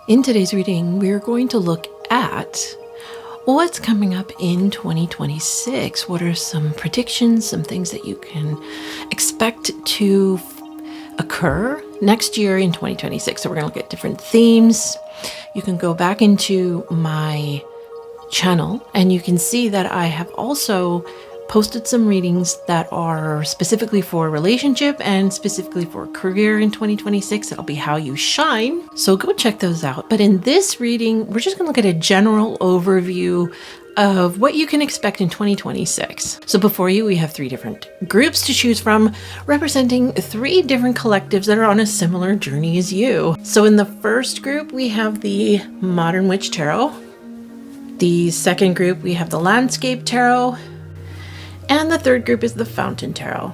In today's reading, we're going to look at what's coming up in 2026. What are some predictions, some things that you can expect to occur next year in 2026? So we're going to look at different themes. You can go back into my channel and you can see that I have also posted some readings that are specifically for relationship and specifically for career in 2026. It'll be how you shine. So go check those out. But in this reading, we're just going to look at a general overview of what you can expect in 2026. So before you, we have 3 different groups to choose from, representing 3 different collectives that are on a similar journey as you. So in the first group, we have the Modern Witch Tarot. The second group, we have the Landscape Tarot. And the third group is the Fountain Tarot.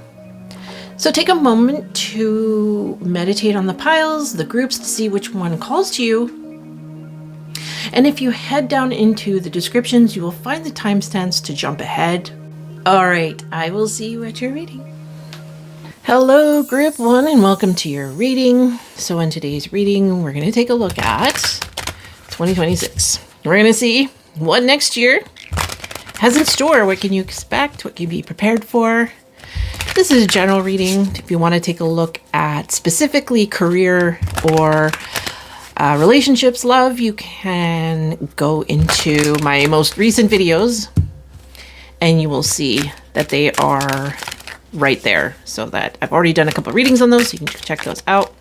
So take a moment to meditate on the piles, the groups, to see which one calls to you. And if you head down into the descriptions, you will find the timestamps to jump ahead. All right, I will see you at your reading. Hello, Group 1, and welcome to your reading. So in today's reading, we're going to take a look at 2026. We're going to see what next year has in store. What can you expect? What can you be prepared for? This is a general reading. If you want to take a look at specifically career or relationships, love, you can go into my most recent videos and you will see that they are right there. So that I've already done a couple of readings on those, so you can check those out.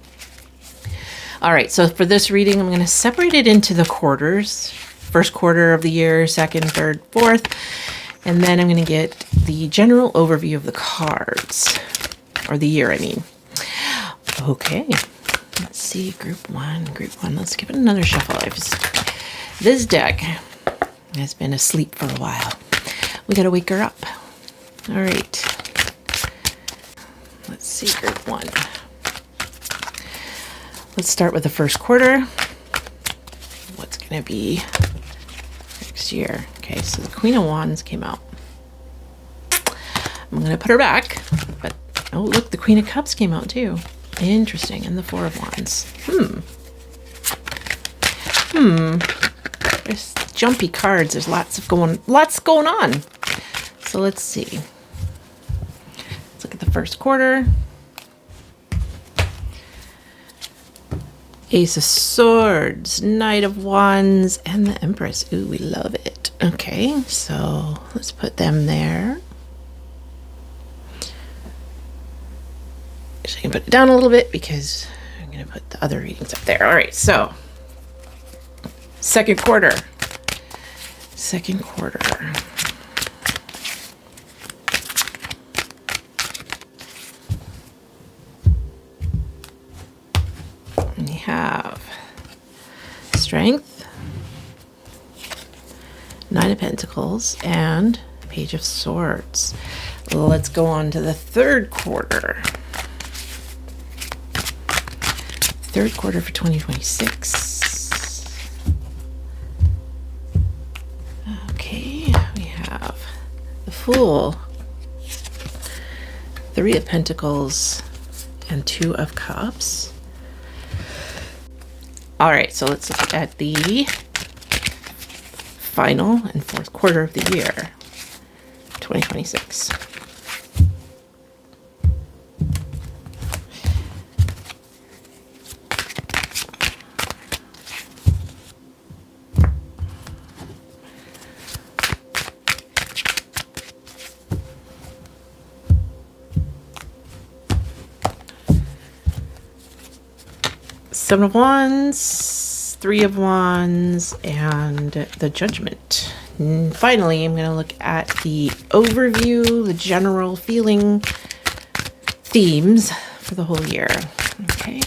All right, so for this reading, I'm going to separate it into the quarters. First quarter of the year, second, third, fourth, and then I'm going to get the general overview of the cards, or the year, I mean. Okay, let's see, group one, let's give it another shuffle. This deck has been asleep for a while. We got to wake her up. All right, let's see, group 1. Let's start with the first quarter. What's going to be next year? Okay, so the Queen of Wands came out. I'm going to put her back, but oh, look, the Queen of Cups came out too. Interesting, and the Four of Wands. There's jumpy cards. There's lots going on. So let's see. Let's look at the first quarter. Ace of Swords, Knight of Wands, and the Empress. Ooh, we love it. Okay, so let's put them there. Actually, I can put it down a little bit because I'm going to put the other readings up there. All right, so second quarter. We have Strength, 9 of Pentacles, and Page of Swords. Let's go on to the third quarter. Third quarter for 2026. Okay, we have the Fool, 3 of Pentacles, and 2 of Cups. All right, so let's look at the final and fourth quarter of the year, 2026. Seven of Wands, 3 of Wands, and the Judgment. And finally, I'm going to look at the overview, the general feeling, themes for the whole year. Okay.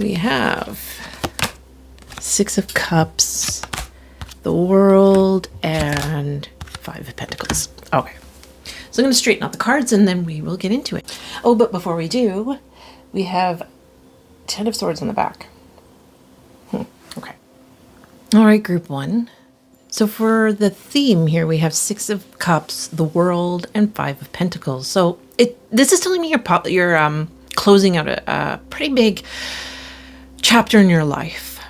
We have 6 of Cups, the World, and 5 of Pentacles. Okay. So I'm going to straighten out the cards and then we will get into it. Oh, but before we do, we have 10 of Swords on the back. Okay. All right, group 1. So for the theme here, we have 6 of Cups, the World, and 5 of Pentacles. So this is telling me your closing out a pretty big chapter in your life.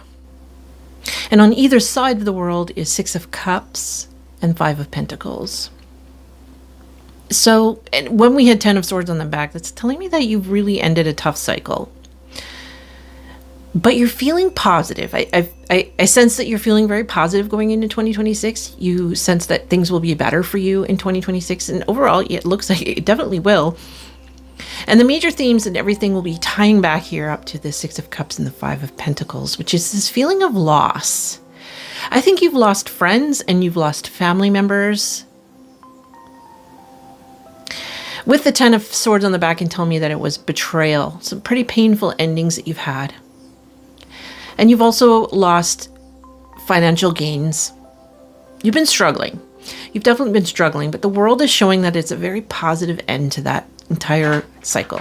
And on either side of the world is Six of Cups and Five of Pentacles. So when we had 10 of Swords on the back, that's telling me that you've really ended a tough cycle. But you're feeling positive. I sense that you're feeling very positive going into 2026. You sense that things will be better for you in 2026. And overall, it looks like it definitely will. And the major themes and everything will be tying back here up to the Six of Cups and the Five of Pentacles, which is this feeling of loss. I think you've lost friends and you've lost family members. With the 10 of Swords on the back and telling me that it was betrayal. Some pretty painful endings that you've had. And you've also lost financial gains. You've been struggling. You've definitely been struggling, but the world is showing that it's a very positive end to that entire cycle.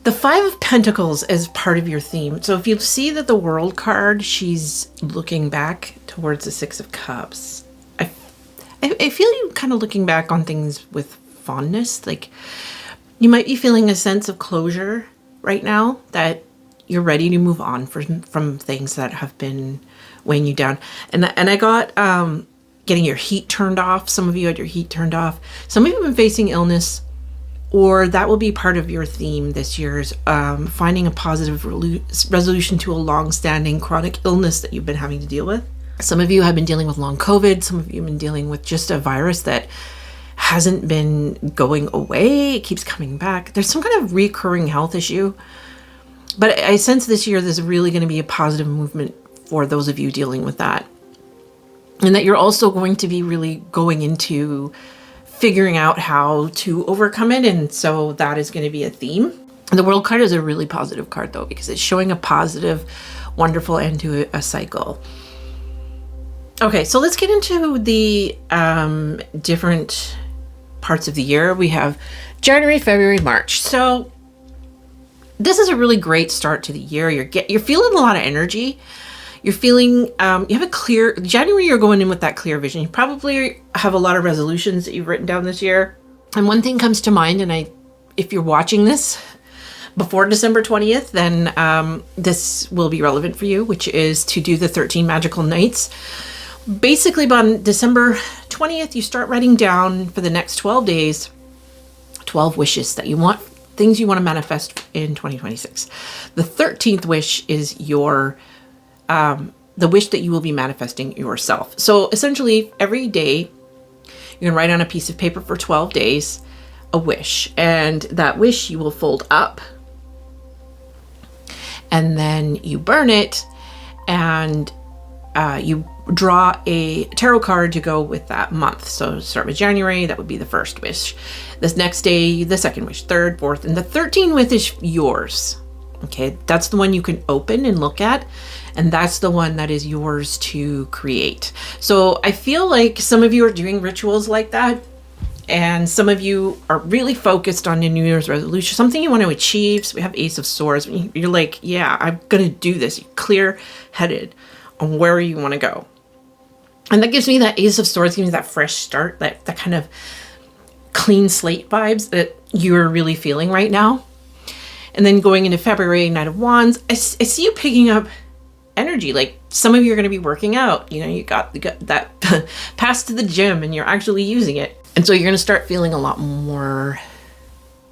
The Five of Pentacles is part of your theme. So if you see that the World card, she's looking back towards the Six of Cups. I feel you kind of looking back on things with fondness. Like you might be feeling a sense of closure right now, that you're ready to move on from things that have been weighing you down. And I got getting your heat turned off. Some of you had your heat turned off. Some of you have been facing illness, or that will be part of your theme this year's finding a positive resolution to a long-standing chronic illness that you've been having to deal with. Some of you have been dealing with long COVID. Some of you have been dealing with just a virus that hasn't been going away. It keeps coming back. There's some kind of recurring health issue. But I sense this year there's really going to be a positive movement for those of you dealing with that. And that you're also going to be really going into figuring out how to overcome it. And so that is going to be a theme. The World card is a really positive card, though, because it's showing a positive, wonderful end to a cycle. Okay, so let's get into the different parts of the year. We have January, February, March. So this is a really great start to the year. You're feeling a lot of energy. You're feeling, you have a clear, January you're going in with that clear vision. You probably have a lot of resolutions that you've written down this year. And one thing comes to mind, and if you're watching this before December 20th, then this will be relevant for you, which is to do the 13 magical nights. Basically, on December 20th, you start writing down for the next 12 days, 12 wishes that you want, things you want to manifest in 2026. The 13th wish is your the wish that you will be manifesting yourself. So essentially every day you're gonna write on a piece of paper for 12 days a wish, and that wish you will fold up and then you burn it, and you draw a tarot card to go with that month. So start with January, that would be the first wish. This next day, the second wish, third, fourth, and the 13th wish is yours. Okay, that's the one you can open and look at, and that's the one that is yours to create. So I feel like some of you are doing rituals like that, and some of you are really focused on your New Year's resolution, something you want to achieve. So we have Ace of Swords. You're like, yeah, I'm gonna do this. You're clear-headed on where you want to go. And that gives me that Ace of Swords, gives me that fresh start, that kind of clean slate vibes that you're really feeling right now. And then going into February, Knight of Wands, I see you picking up energy. Like some of you are going to be working out. You know, you got that pass to the gym and you're actually using it. And so you're going to start feeling a lot more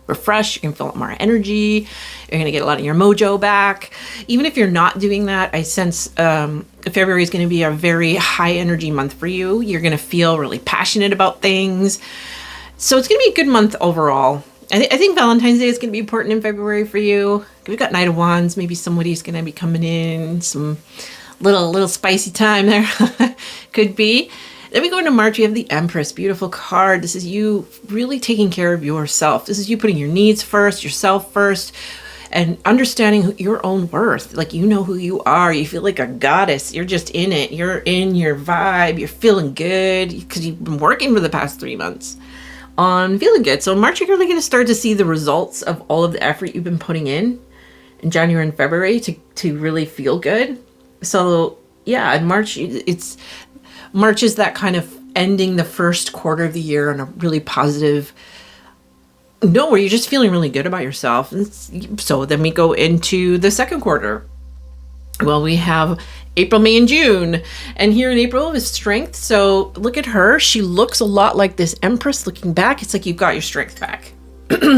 refreshed. You're going to feel a lot more energy. You're going to get a lot of your mojo back. Even if you're not doing that, I sense February is going to be a very high energy month for you. You're going to feel really passionate about things. So it's going to be a good month overall. I think Valentine's Day is going to be important in February for you. We've got Knight of Wands. Maybe somebody's going to be coming in. Some little spicy time there. Could be. Then we go into March. We have the Empress. Beautiful card. This is you really taking care of yourself. This is you putting your needs first, yourself first, and understanding your own worth. Like, you know who you are. You feel like a goddess. You're just in it. You're in your vibe. You're feeling good because you've been working for the past 3 months on feeling good. So in March, you're really going to start to see the results of all of the effort you've been putting in January and February to really feel good. So yeah, in March, March is that kind of ending the first quarter of the year on a really positive No, where you're just feeling really good about yourself. And so then we go into the second quarter. Well, we have April, May, and June. And here in April is strength. So look at her. She looks a lot like this Empress looking back. It's like you've got your strength back.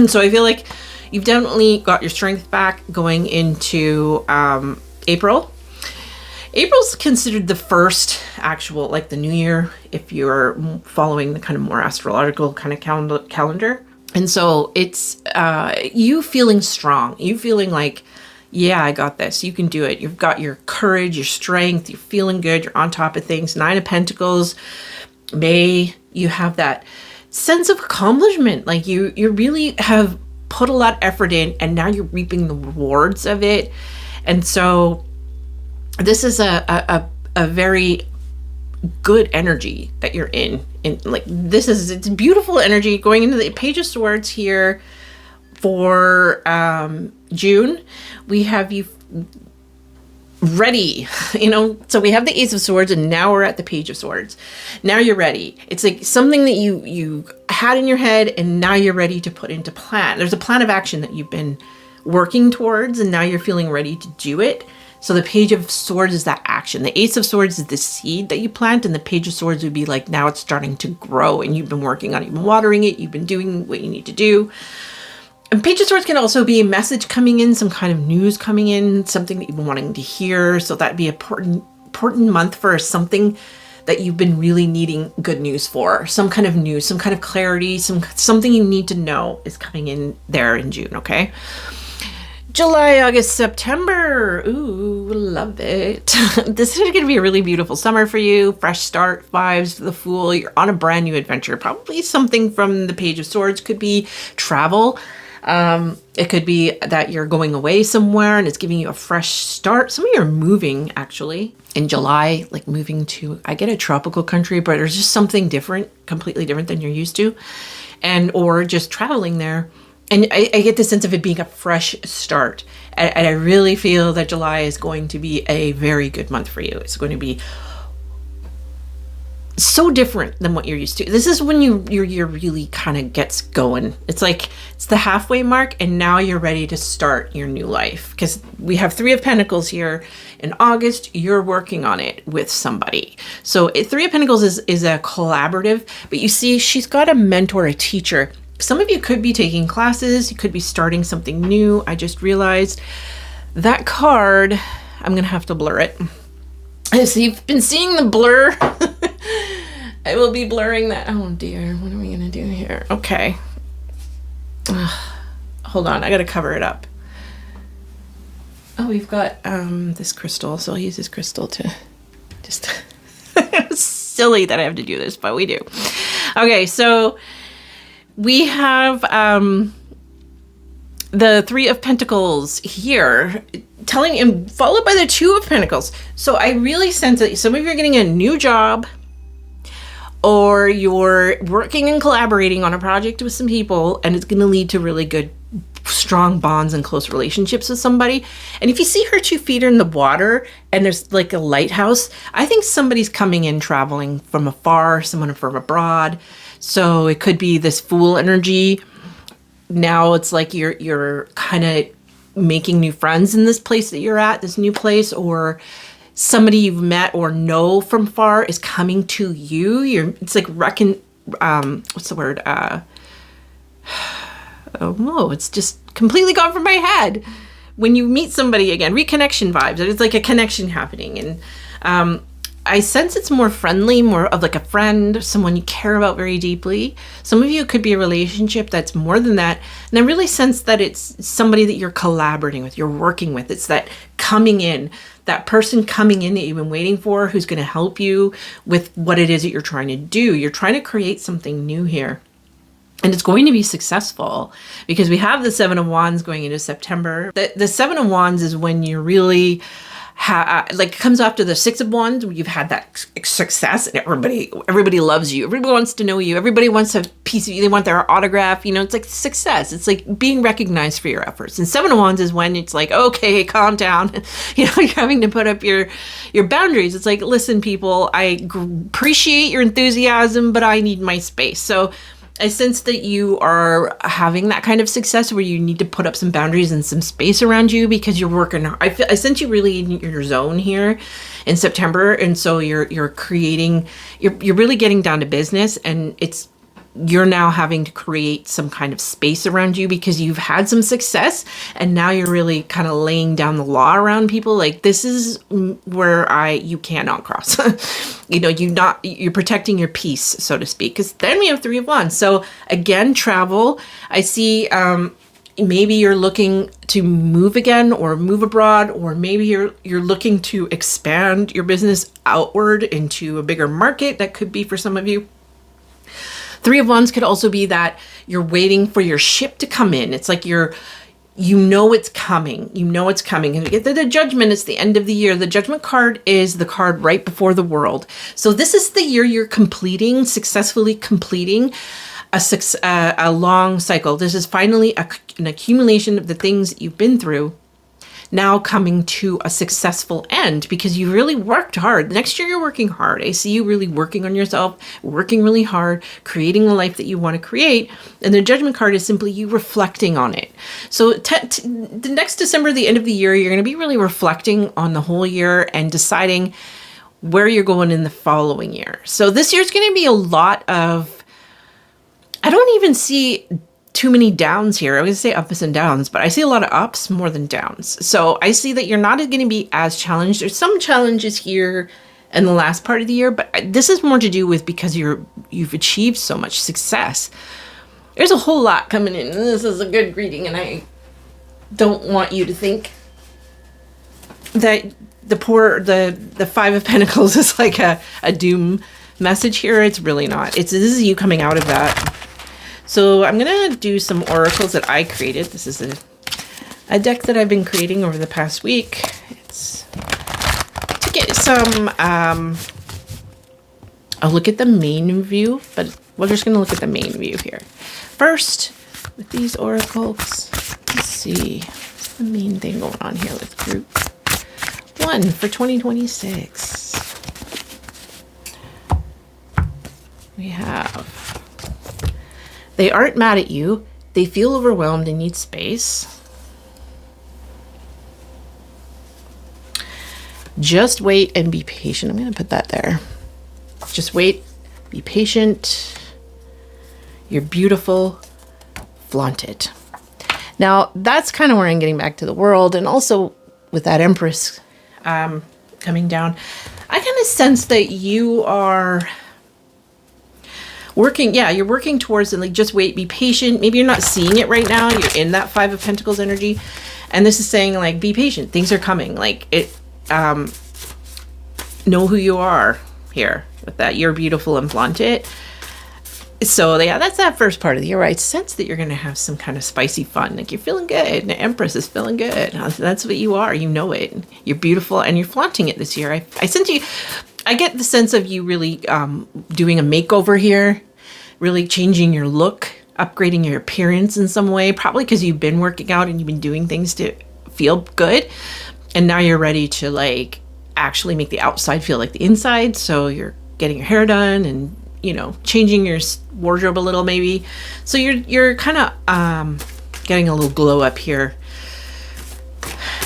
So I feel like you've definitely got your strength back going into April. April's considered the first actual, like the new year, if you're following the kind of more astrological kind of calendar. And so it's you feeling strong, you feeling like, yeah, I got this. You can do it. You've got your courage, your strength. You're feeling good. You're on top of things. 9 of Pentacles. May, you have that sense of accomplishment. Like you really have put a lot of effort in, and now you're reaping the rewards of it. And so this is a very good energy that you're in. Like it's beautiful energy going into the Page of Swords here for June. We have you ready, so we have the Ace of Swords, and now we're at the Page of Swords. Now you're ready. It's like something that you had in your head, and now you're ready to put into plan. There's a plan of action that you've been working towards, and now you're feeling ready to do it. So the Page of Swords is that action. The Ace of Swords is the seed that you plant, and the Page of Swords would be like, now it's starting to grow, and you've been working on it, you've been watering it, you've been doing what you need to do. And Page of Swords can also be a message coming in, some kind of news coming in, something that you've been wanting to hear. So that'd be an important month for something that you've been really needing good news for. Some kind of news, some kind of clarity, something you need to know is coming in there in June, okay? July, August, September. Ooh, love it. This is going to be a really beautiful summer for you. Fresh start vibes for the Fool. You're on a brand new adventure. Probably something from the Page of Swords. Could be travel. It could be that you're going away somewhere and it's giving you a fresh start. Some of you are moving actually in July, like moving to, I get a tropical country, but there's just something different, completely different than you're used to, or just traveling there. And I get the sense of it being a fresh start. And I really feel that July is going to be a very good month for you. It's going to be so different than what you're used to. This is when your year really kind of gets going. It's like it's the halfway mark, and now you're ready to start your new life. Because we have 3 of Pentacles here. In August, you're working on it with somebody. So 3 of Pentacles is a collaborative, but you see, she's got a mentor, a teacher. Some of you could be taking classes. You could be starting something new. I just realized that card, I'm going to have to blur it. So you've been seeing the blur. I will be blurring that. Oh dear, what are we going to do here? Okay. Hold on, I got to cover it up. Oh, we've got this crystal, so I'll use this crystal to just... It's silly that I have to do this, but we do. Okay, so... we have the 3 of Pentacles here, telling him, followed by the 2 of Pentacles. So I really sense that some of you are getting a new job, or you're working and collaborating on a project with some people, and it's going to lead to really good, strong bonds and close relationships with somebody. And if you see her 2 feet in the water and there's like a lighthouse, I think somebody's coming in traveling from afar, someone from abroad. So it could be this Fool energy. Now it's like you're kind of making new friends in this place that you're at, this new place, or somebody you've met or know from far is coming to you. It's like what's the word? It's just completely gone from my head. When you meet somebody again, reconnection vibes. It's like a connection happening. And I sense it's more friendly, more of like a friend, someone you care about very deeply. Some of you, it could be a relationship that's more than that. And I really sense that it's somebody that you're collaborating with, you're working with. It's that coming in, that person coming in that you've been waiting for, who's going to help you with what it is that you're trying to do. You're trying to create something new here. And it's going to be successful because we have the 7 of Wands going into September. The 7 of Wands is when you're really... it comes after the 6 of Wands, where you've had that success and everybody loves you. Everybody wants to know you. Everybody wants a piece of you. They want their autograph. It's like success. It's like being recognized for your efforts. And 7 of Wands is when it's like, okay, calm down. You're having to put up your boundaries. It's like, listen, people, I appreciate your enthusiasm, but I need my space. So I sense that you are having that kind of success where you need to put up some boundaries and some space around you because you're working. I sense you really in your zone here in September, and so you're creating. You're really getting down to business, and you're now having to create some kind of space around you because you've had some success, and now you're really kind of laying down the law around people. Like, this is where you cannot cross. You're protecting your peace, so to speak, because then we have 3 of Wands. So again, travel. I see maybe you're looking to move again or move abroad, or maybe you're looking to expand your business outward into a bigger market. That could be for some of you. 3 of Wands could also be that you're waiting for your ship to come in. It's like it's coming. It's coming. And we get the Judgment. It's the end of the year. The Judgment card is the card right before the World. So this is the year you're successfully completing a long cycle. This is finally an accumulation of the things that you've been through, now coming to a successful end because you really worked hard. Next year, you're working hard. I see you really working on yourself, working really hard, creating the life that you want to create. And the Judgment card is simply you reflecting on it. So the next December, the end of the year, you're going to be really reflecting on the whole year and deciding where you're going in the following year. So this year's going to be a lot of, I don't even see too many downs here. I was going to say ups and downs, but I see a lot of ups more than downs. So I see that you're not going to be as challenged. There's some challenges here in the last part of the year, but this is more to do with because you've achieved so much success. There's a whole lot coming in. This is a good reading, and I don't want you to think that the 5 of Pentacles is like a doom message here. It's really not. This is you coming out of that. So I'm going to do some oracles that I created. This is a deck that I've been creating over the past week. It's to get some, I'll look at the main view, but we're just going to look at the main view here. First, with these oracles, let's see, what's the main thing going on here with group 1 for 2026? We have, they aren't mad at you. They feel overwhelmed and need space. Just wait and be patient. I'm going to put that there. Just wait, be patient. You're beautiful. Flaunt it. Now, that's kind of where I'm getting back to the World. And also with that Empress coming down, I kind of sense that you are working, you're working towards it. Like, just wait, be patient. Maybe you're not seeing it right now. You're in that 5 of Pentacles energy. And this is saying, like, be patient. Things are coming. Like, know who you are here with that. You're beautiful and flaunt it. So, yeah, that's that first part of the year. I sense that you're going to have some kind of spicy fun. Like, you're feeling good. The Empress is feeling good. That's what you are. You know it. You're beautiful and you're flaunting it this year. I sense you... I get the sense of you really doing a makeover here, really changing your look, upgrading your appearance in some way, probably because you've been working out and you've been doing things to feel good. And now you're ready to, like, actually make the outside feel like the inside. So you're getting your hair done and, changing your wardrobe a little maybe. So you're kind of getting a little glow up here.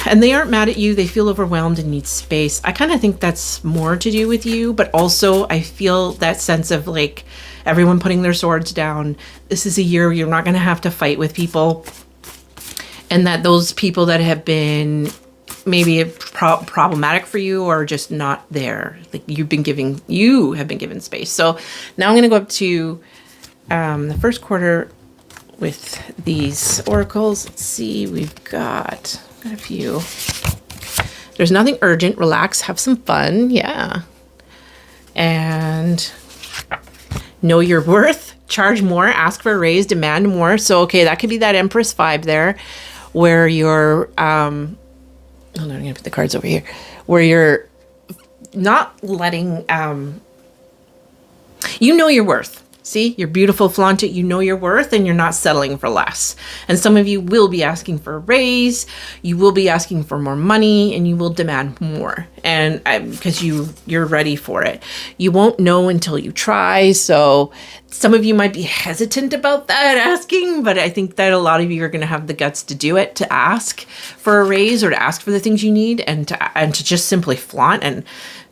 And they aren't mad at you. They feel overwhelmed and need space. I kind of think that's more to do with you, but also I feel that sense of, like, everyone putting their swords down. This is a year you're not going to have to fight with people. And that those people that have been maybe problematic for you are just not there. Like, you have been given space. So now I'm going to go up to the first quarter with these oracles. Let's see, we've got a few. There's nothing urgent. Relax, have some fun. Yeah. And know your worth. Charge more. Ask for a raise. Demand more. So, okay, that could be that Empress vibe there, where you're hold on, I'm gonna put the cards over here, where you're not letting you know your worth. See, you're beautiful, flaunt it, you know your worth, and you're not settling for less. And some of you will be asking for a raise, you will be asking for more money, and you will demand more. and because you're ready for it. You won't know until you try. So some of you might be hesitant about that asking, but I think that a lot of you are going to have the guts to do it, to ask for a raise or to ask for the things you need, and to just simply flaunt and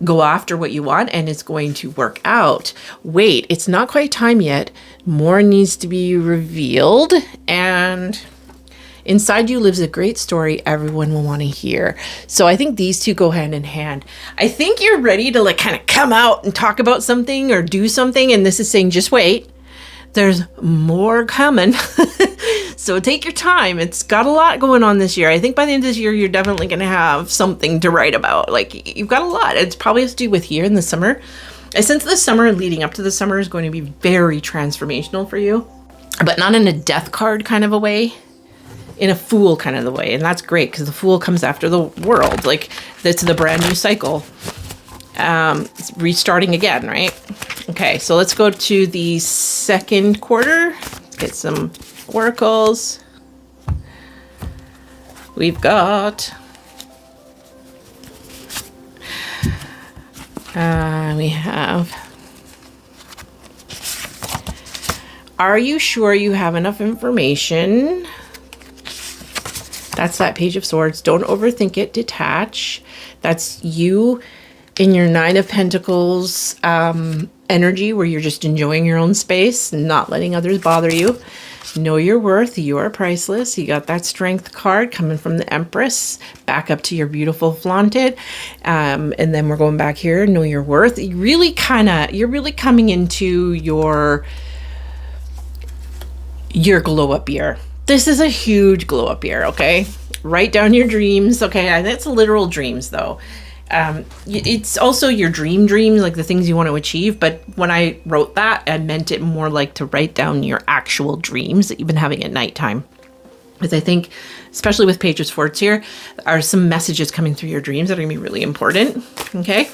go after what you want, and it's going to work out. Wait, it's not quite time yet. More needs to be revealed, and inside you lives a great story everyone will want to hear. So I think these two go hand in hand. I think you're ready to like kind of come out and talk about something or do something. And this is saying, just wait. There's more coming. So take your time. It's got a lot going on this year. I think by the end of this year, you're definitely going to have something to write about. Like, you've got a lot. It's probably has to do with here in the summer. I sense the summer and leading up to the summer is going to be very transformational for you, but not in a death card kind of a way. In a fool kind of the way. And that's great because the fool comes after the world. Like, that's the brand new cycle. It's restarting again, right? Okay, so let's go to the second quarter. Let's get some oracles. We've got... we have... Are you sure you have enough information? That's that Page of Swords. Don't overthink it. Detach. That's you in your Nine of Pentacles energy, where you're just enjoying your own space and not letting others bother you. Know your worth. You are priceless. You got that Strength card coming from the Empress. Back up to your beautiful flaunted. And then we're going back here. Know your worth. You're really coming into your glow up year. This is a huge glow up year, okay? Write down your dreams, okay? And that's literal dreams, though. It's also your dreams, like the things you want to achieve. But when I wrote that, I meant it more like to write down your actual dreams that you've been having at nighttime. Because I think, especially with Page of Swords here, are some messages coming through your dreams that are going to be really important, okay?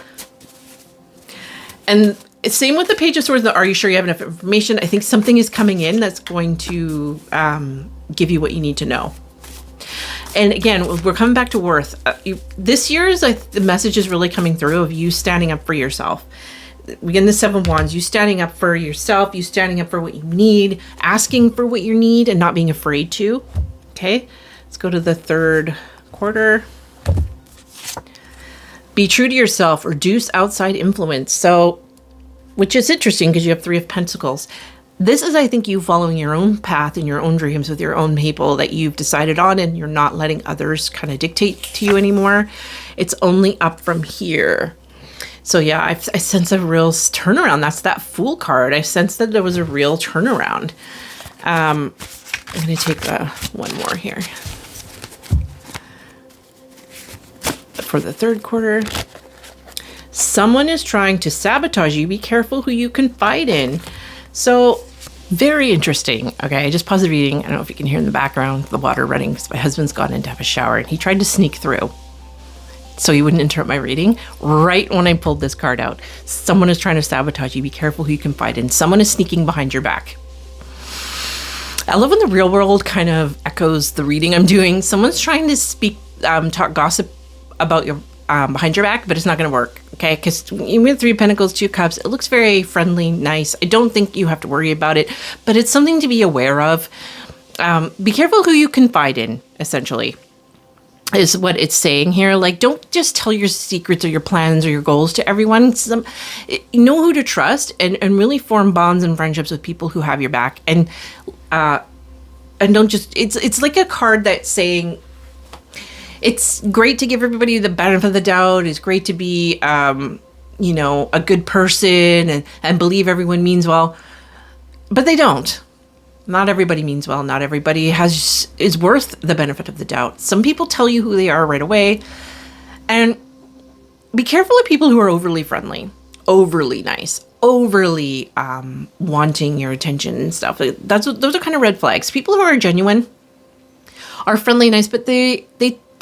And same with the Page of Swords. Are you sure you have enough information? I think something is coming in that's going to give you what you need to know. And again, we're coming back to worth. This year's the message is really coming through of you standing up for yourself. Again, the Seven of Wands, you standing up for yourself, you standing up for what you need, asking for what you need and not being afraid to. Okay, let's go to the third quarter. Be true to yourself, reduce outside influence. So, which is interesting because you have Three of Pentacles. This is, I think, you following your own path and your own dreams with your own people that you've decided on, and you're not letting others kind of dictate to you anymore. It's only up from here. So yeah, I sense a real turnaround. That's that Fool card. I sense that there was a real turnaround. I'm going to take one more here. For the third quarter. Someone is trying to sabotage you. Be careful who you confide in. So, very interesting. Okay, I just paused the reading. I don't know if you can hear in the background the water running because my husband's gone in to have a shower and he tried to sneak through so he wouldn't interrupt my reading. Right when I pulled this card out, someone is trying to sabotage you. Be careful who you confide in. Someone is sneaking behind your back. I love when the real world kind of echoes the reading I'm doing. Someone's trying to talk gossip about your behind your back, but it's not going to work, okay? Because you have Three of Pentacles, Two of Cups. It looks very friendly, nice. I don't think you have to worry about it, but it's something to be aware of. Be careful who you confide in, essentially, is what it's saying here. Like, don't just tell your secrets or your plans or your goals to everyone. Know who to trust and really form bonds and friendships with people who have your back. And don't just, it's like a card that's saying, it's great to give everybody the benefit of the doubt. It's great to be, a good person and believe everyone means well. But they don't. Not everybody means well. Not everybody is worth the benefit of the doubt. Some people tell you who they are right away. And be careful of people who are overly friendly, overly nice, overly wanting your attention and stuff. Those are kind of red flags. People who are genuine are friendly, nice, but they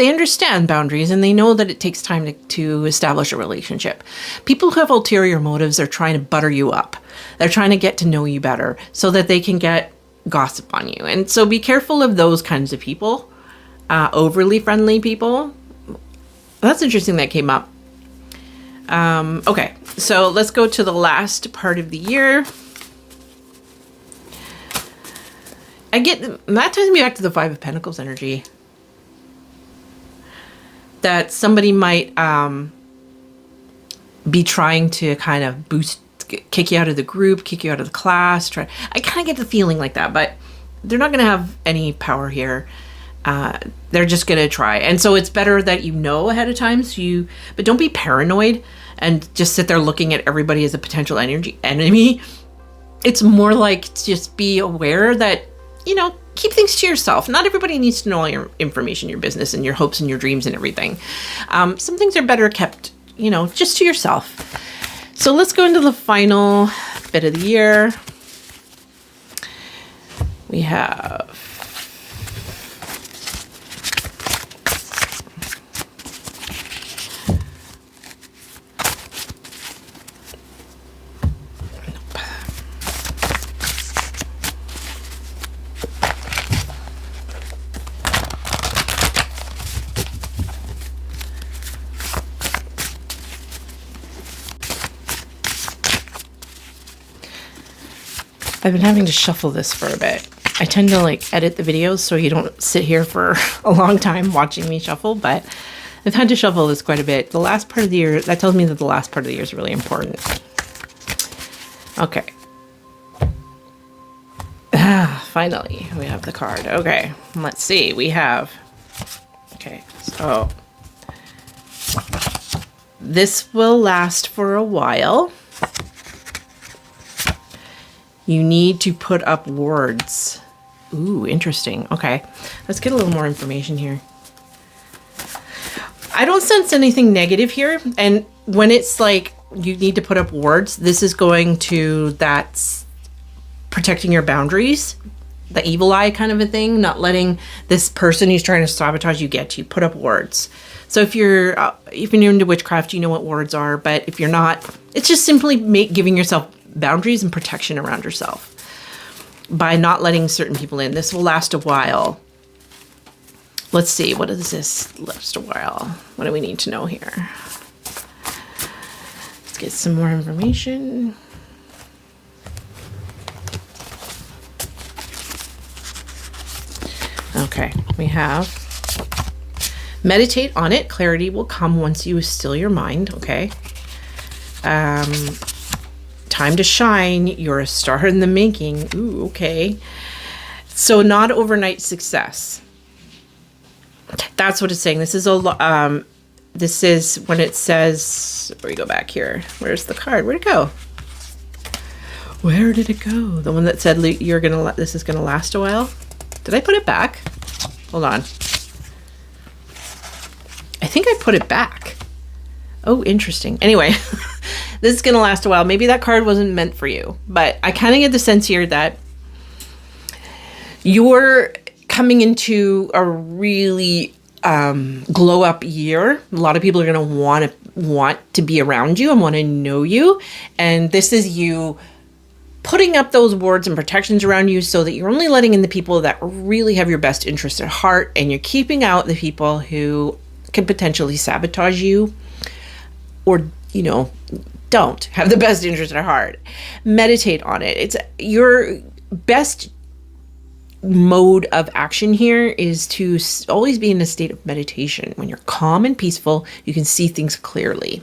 understand boundaries and they know that it takes time to establish a relationship. People who have ulterior motives are trying to butter you up. They're trying to get to know you better so that they can get gossip on you. And so be careful of those kinds of people, overly friendly people. That's interesting that came up. Okay, so let's go to the last part of the year. That ties me back to the Five of Pentacles energy. That somebody might be trying to kind of kick you out of the group, kick you out of the class. I kind of get the feeling like that, but they're not going to have any power here. They're just going to try. And so it's better that you know ahead of time. But don't be paranoid and just sit there looking at everybody as a potential enemy. It's more like just be aware that, keep things to yourself. Not everybody needs to know all your information, your business and your hopes and your dreams and everything. Some things are better kept, just to yourself. So let's go into the final bit of the year. We have I've been having to shuffle this for a bit. I tend to edit the videos so you don't sit here for a long time watching me shuffle, but I've had to shuffle this quite a bit. The last part of the year, that tells me that the last part of the year is really important. Okay. Finally, we have the card. Okay, let's see. We have, okay, so this will last for a while. You need to put up wards. Ooh, interesting. Okay, let's get a little more information here. I don't sense anything negative here. And when it's like you need to put up wards, this is going to, that's protecting your boundaries, the evil eye kind of a thing, not letting this person who's trying to sabotage you get you. Put up wards. So if you're into witchcraft, you know what wards are, but if you're not, it's just simply giving yourself boundaries and protection around yourself by not letting certain people in. This will last a while. Let's see, what is this last a while? What do we need to know here? Let's get some more information. Okay, we have meditate on it. Clarity will come once you still your mind. Okay. Time to shine. You're a star in the making. Ooh, okay. So not overnight success. That's what it's saying. This is this is when it says, where we go back here. Where's the card? Where'd it go? Where did it go? The one that said this is gonna last a while. Did I put it back? Hold on. I think I put it back. Oh, interesting. Anyway, this is going to last a while. Maybe that card wasn't meant for you, but I kind of get the sense here that you're coming into a really glow up year. A lot of people are going to want to be around you and want to know you. And this is you putting up those wards and protections around you so that you're only letting in the people that really have your best interest at heart, and you're keeping out the people who can potentially sabotage you or, don't have the best interest at heart. Meditate on it. It's your best mode of action here is to always be in a state of meditation. When you're calm and peaceful, you can see things clearly.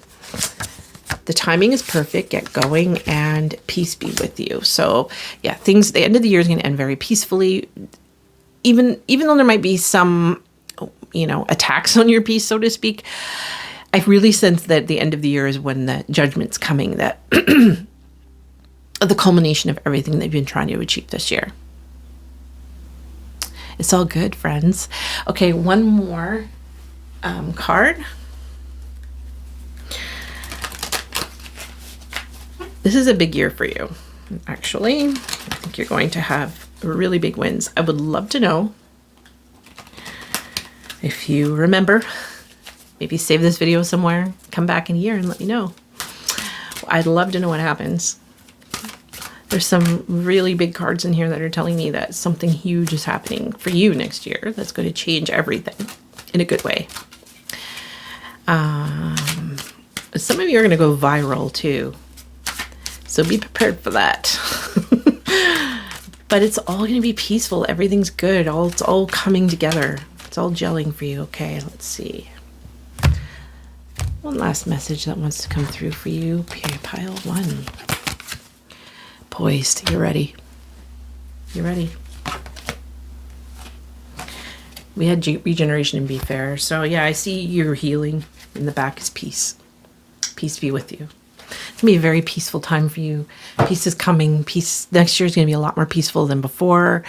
The timing is perfect. Get going and peace be with you. So yeah, the end of the year is going to end very peacefully. Even though there might be some, attacks on your peace, so to speak, I really sense that the end of the year is when the judgment's coming, that the culmination of everything they've been trying to achieve this year. It's all good, friends. Okay, one more card. This is a big year for you, actually. I think you're going to have really big wins. I would love to know if you remember. Maybe save this video somewhere, come back in a year and let me know. I'd love to know what happens. There's some really big cards in here that are telling me that something huge is happening for you next year that's going to change everything in a good way. Some of you are going to go viral too. So be prepared for that. But it's all going to be peaceful. Everything's good. It's all coming together. It's all gelling for you. Okay, let's see. One last message that wants to come through for you. Pile 1. Poised. You're ready. You're ready. We had regeneration and be fair. So yeah, I see you're healing. In the back is peace. Peace be with you. It's going to be a very peaceful time for you. Peace is coming. Peace next year is going to be a lot more peaceful than before.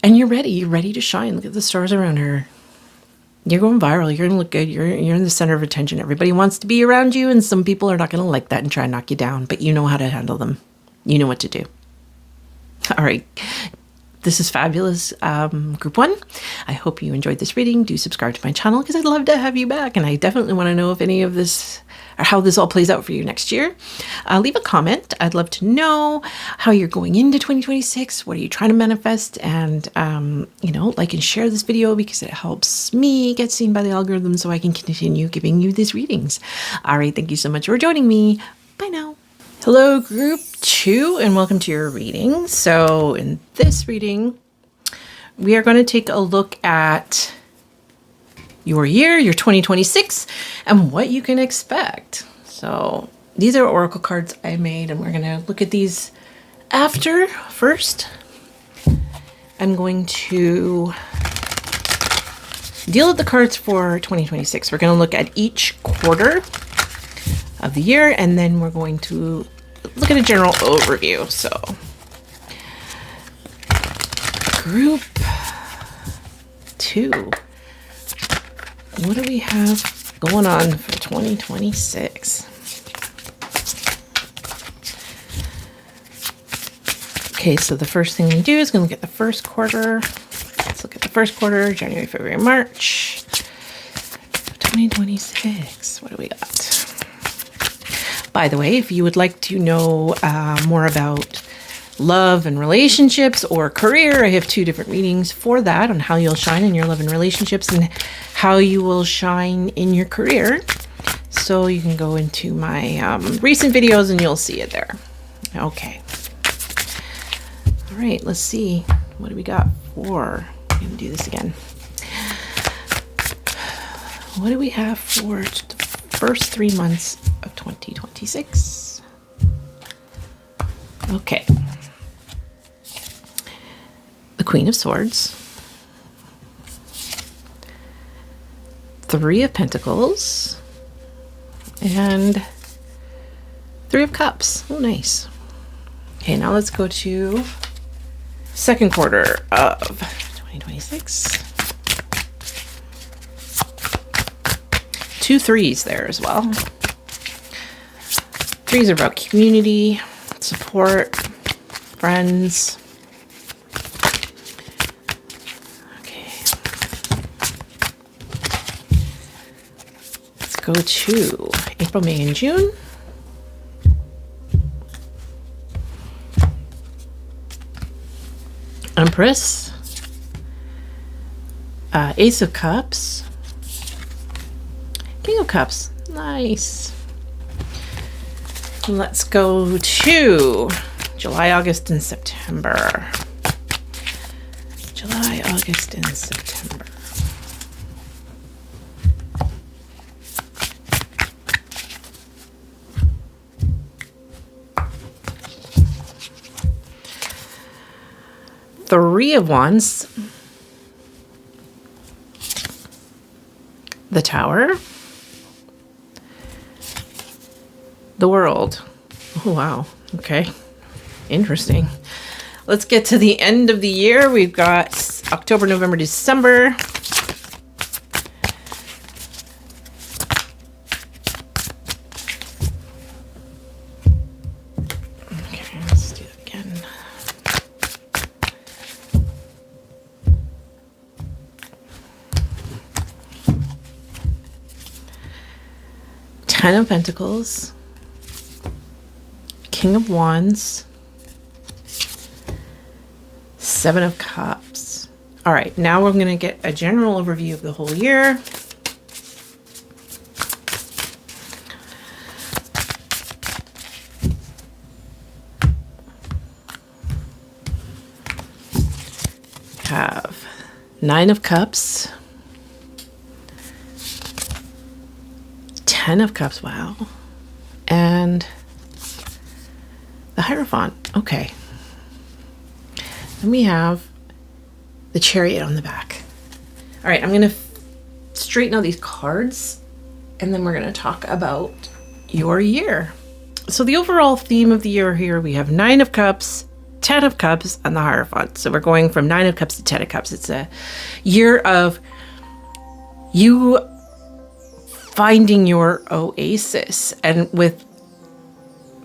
And you're ready. You're ready to shine. Look at the stars around her. You're going viral. You're going to look good. You're in the center of attention. Everybody wants to be around you, and some people are not going to like that and try and knock you down, but you know how to handle them. You know what to do. All right. This is fabulous, group 1. I hope you enjoyed this reading. Do subscribe to my channel because I'd love to have you back. And I definitely want to know if any of this or how this all plays out for you next year. Leave a comment. I'd love to know how you're going into 2026. What are you trying to manifest? And, like and share this video because it helps me get seen by the algorithm so I can continue giving you these readings. All right. Thank you so much for joining me. Bye now. Hello, group 2, and welcome to your reading. So in this reading, we are going to take a look at your year, your 2026, and what you can expect. So these are oracle cards I made, and we're going to look at these after. First, I'm going to deal with the cards for 2026. We're going to look at each quarter of the year, and then we're going to look at a general overview. So group 2, what do we have going on for 2026? Okay, so the first thing we do is going to look at the first quarter. Let's look at the first quarter, January, February, March 2026. What do we got? By the way, if you would like to know more about love and relationships or career, I have 2 different readings for that on how you'll shine in your love and relationships and how you will shine in your career. So you can go into my recent videos and you'll see it there. Okay. All right, let's see. What do we got for? I'm going to do this again. What do we have for the first 3 months of 2026? Okay. The Queen of Swords, 3 of Pentacles, and 3 of Cups. Oh, nice. Okay, now let's go to second quarter of 2026. 2 threes there as well. 3s are about community, support, friends. Okay. Let's go to April, May, and June. Empress. Ace of Cups. King of Cups. Nice. Let's go to July, August, and September. July, August, and September. Three of Wands. The Tower. The World. Oh, wow. Okay. Interesting. Let's get to the end of the year. We've got October, November, December. Okay, let's do that again. Ten of Pentacles. King of Wands, 7 of Cups. All right, now we're going to get a general overview of the whole year. have 9 of Cups, 10 of Cups, wow, and the Hierophant. Okay. Then we have the Chariot on the back. All right, I'm going to straighten out these cards, and then we're going to talk about your year. So the overall theme of the year here, we have 9 of Cups, 10 of Cups, and the Hierophant. So we're going from 9 of Cups to 10 of Cups. It's a year of you finding your oasis and with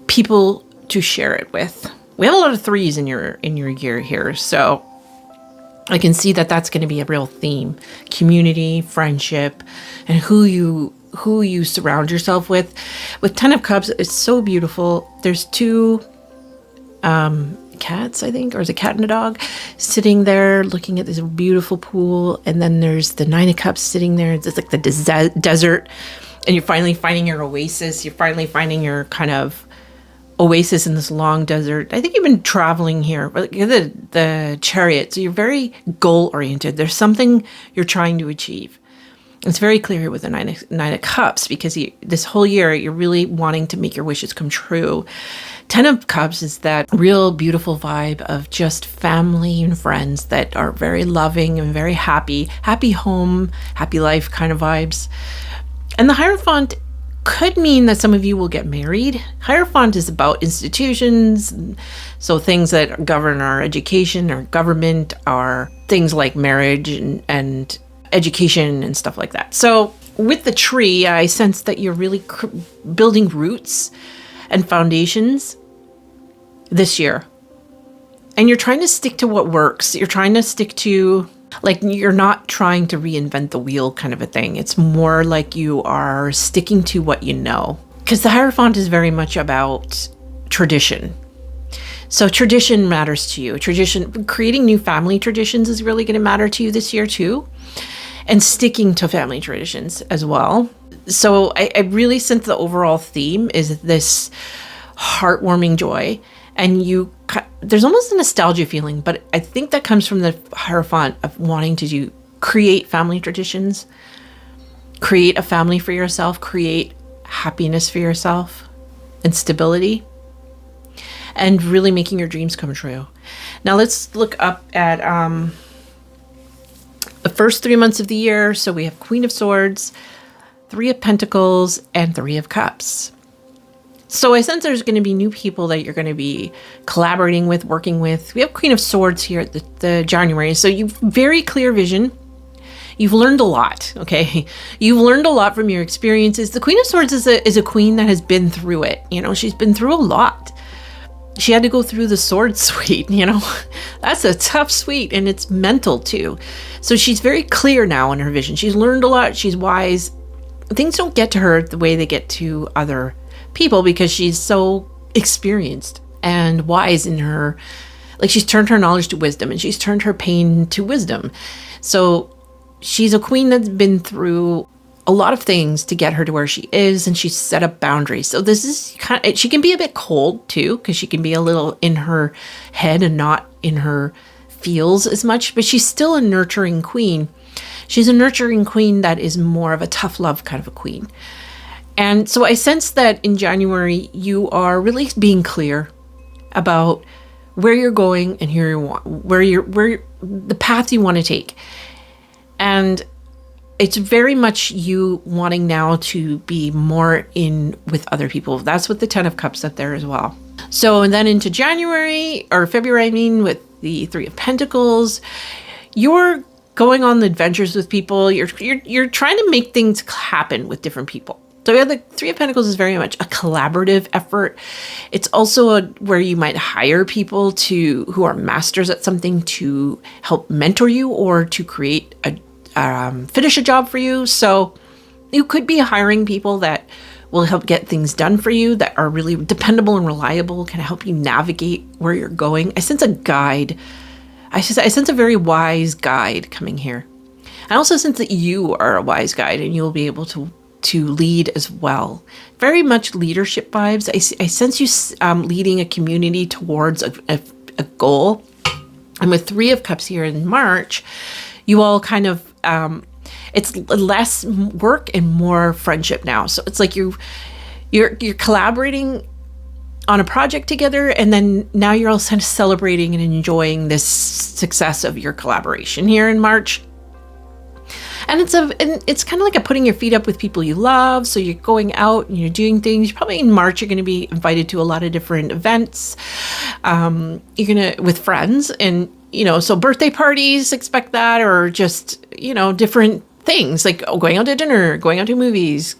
people to share it with. We have a lot of 3s in your year here, so I can see that that's going to be a real theme: community, friendship, and who you surround yourself with. With 10 of Cups, it's so beautiful. There's 2 cats, I think, or is it a cat and a dog, sitting there looking at this beautiful pool. And then there's the 9 of Cups sitting there. It's like the desert, and you're finally finding your oasis. You're finally finding your kind of oasis in this long desert. I think you've been traveling here, but the Chariot. So you're very goal oriented. There's something you're trying to achieve. It's very clear with the 9 of Cups, because this whole year you're really wanting to make your wishes come true. 10 of Cups is that real beautiful vibe of just family and friends that are very loving and very happy home, happy life kind of vibes. And the Hierophant could mean that some of you will get married. Hierophant is about institutions, so things that govern our education, our government, are things like marriage and education and stuff like that. So with the tree, I sense that you're really building roots and foundations this year. And you're trying to stick to what works. You're trying to stick to, like, you're not trying to reinvent the wheel kind of a thing. It's more like you are sticking to what you know. Because the Hierophant is very much about tradition. So tradition matters to you. Tradition, creating new family traditions is really going to matter to you this year too. And sticking to family traditions as well. So I really sense the overall theme is this heartwarming joy. And there's almost a nostalgia feeling, but I think that comes from the Hierophant of wanting to create family traditions, create a family for yourself, create happiness for yourself and stability, and really making your dreams come true. Now let's look up at the first 3 months of the year. So we have Queen of Swords, 3 of Pentacles, and 3 of Cups. So I sense there's going to be new people that you're going to be collaborating with, working with. We have Queen of Swords here at the January. So you've very clear vision. You've learned a lot, okay? You've learned a lot from your experiences. The Queen of Swords is a queen that has been through it. You know, she's been through a lot. She had to go through the sword suite, you know? That's a tough suite, and it's mental too. So she's very clear now in her vision. She's learned a lot. She's wise. Things don't get to her the way they get to other people because she's so experienced and wise in her, like, she's turned her knowledge to wisdom, and she's turned her pain to wisdom. So she's a queen that's been through a lot of things to get her to where she is, and she's set up boundaries. So this is she can be a bit cold too, because she can be a little in her head and not in her feels as much, but she's still a nurturing queen. She's a nurturing queen that is more of a tough love kind of a queen. And so I sense that in January, you are really being clear about where you're going and where the path you want to take. And it's very much you wanting now to be more in with other people. That's what the 10 of Cups up there as well. So, and then into January or February, I mean, with the 3 of Pentacles, you're going on the adventures with people. You're trying to make things happen with different people. So yeah, the 3 of Pentacles is very much a collaborative effort. It's also where you might hire people who are masters at something to help mentor you or to create finish a job for you. So you could be hiring people that will help get things done for you, that are really dependable and reliable, can help you navigate where you're going. I sense a guide. I sense a very wise guide coming here. I also sense that you are a wise guide and you'll be able to lead as well. Very much leadership vibes. I sense you leading a community towards a goal. And with Three of Cups here in March, you all kind of, it's less work and more friendship now. So it's like you're collaborating on a project together, and then now you're all kind of celebrating and enjoying this success of your collaboration here in March. And it's kind of like putting your feet up with people you love. So you're going out and you're doing things. Probably in March, you're going to be invited to a lot of different events. With friends, and, so birthday parties, expect that, or just, different things like going out to dinner, going out to movies,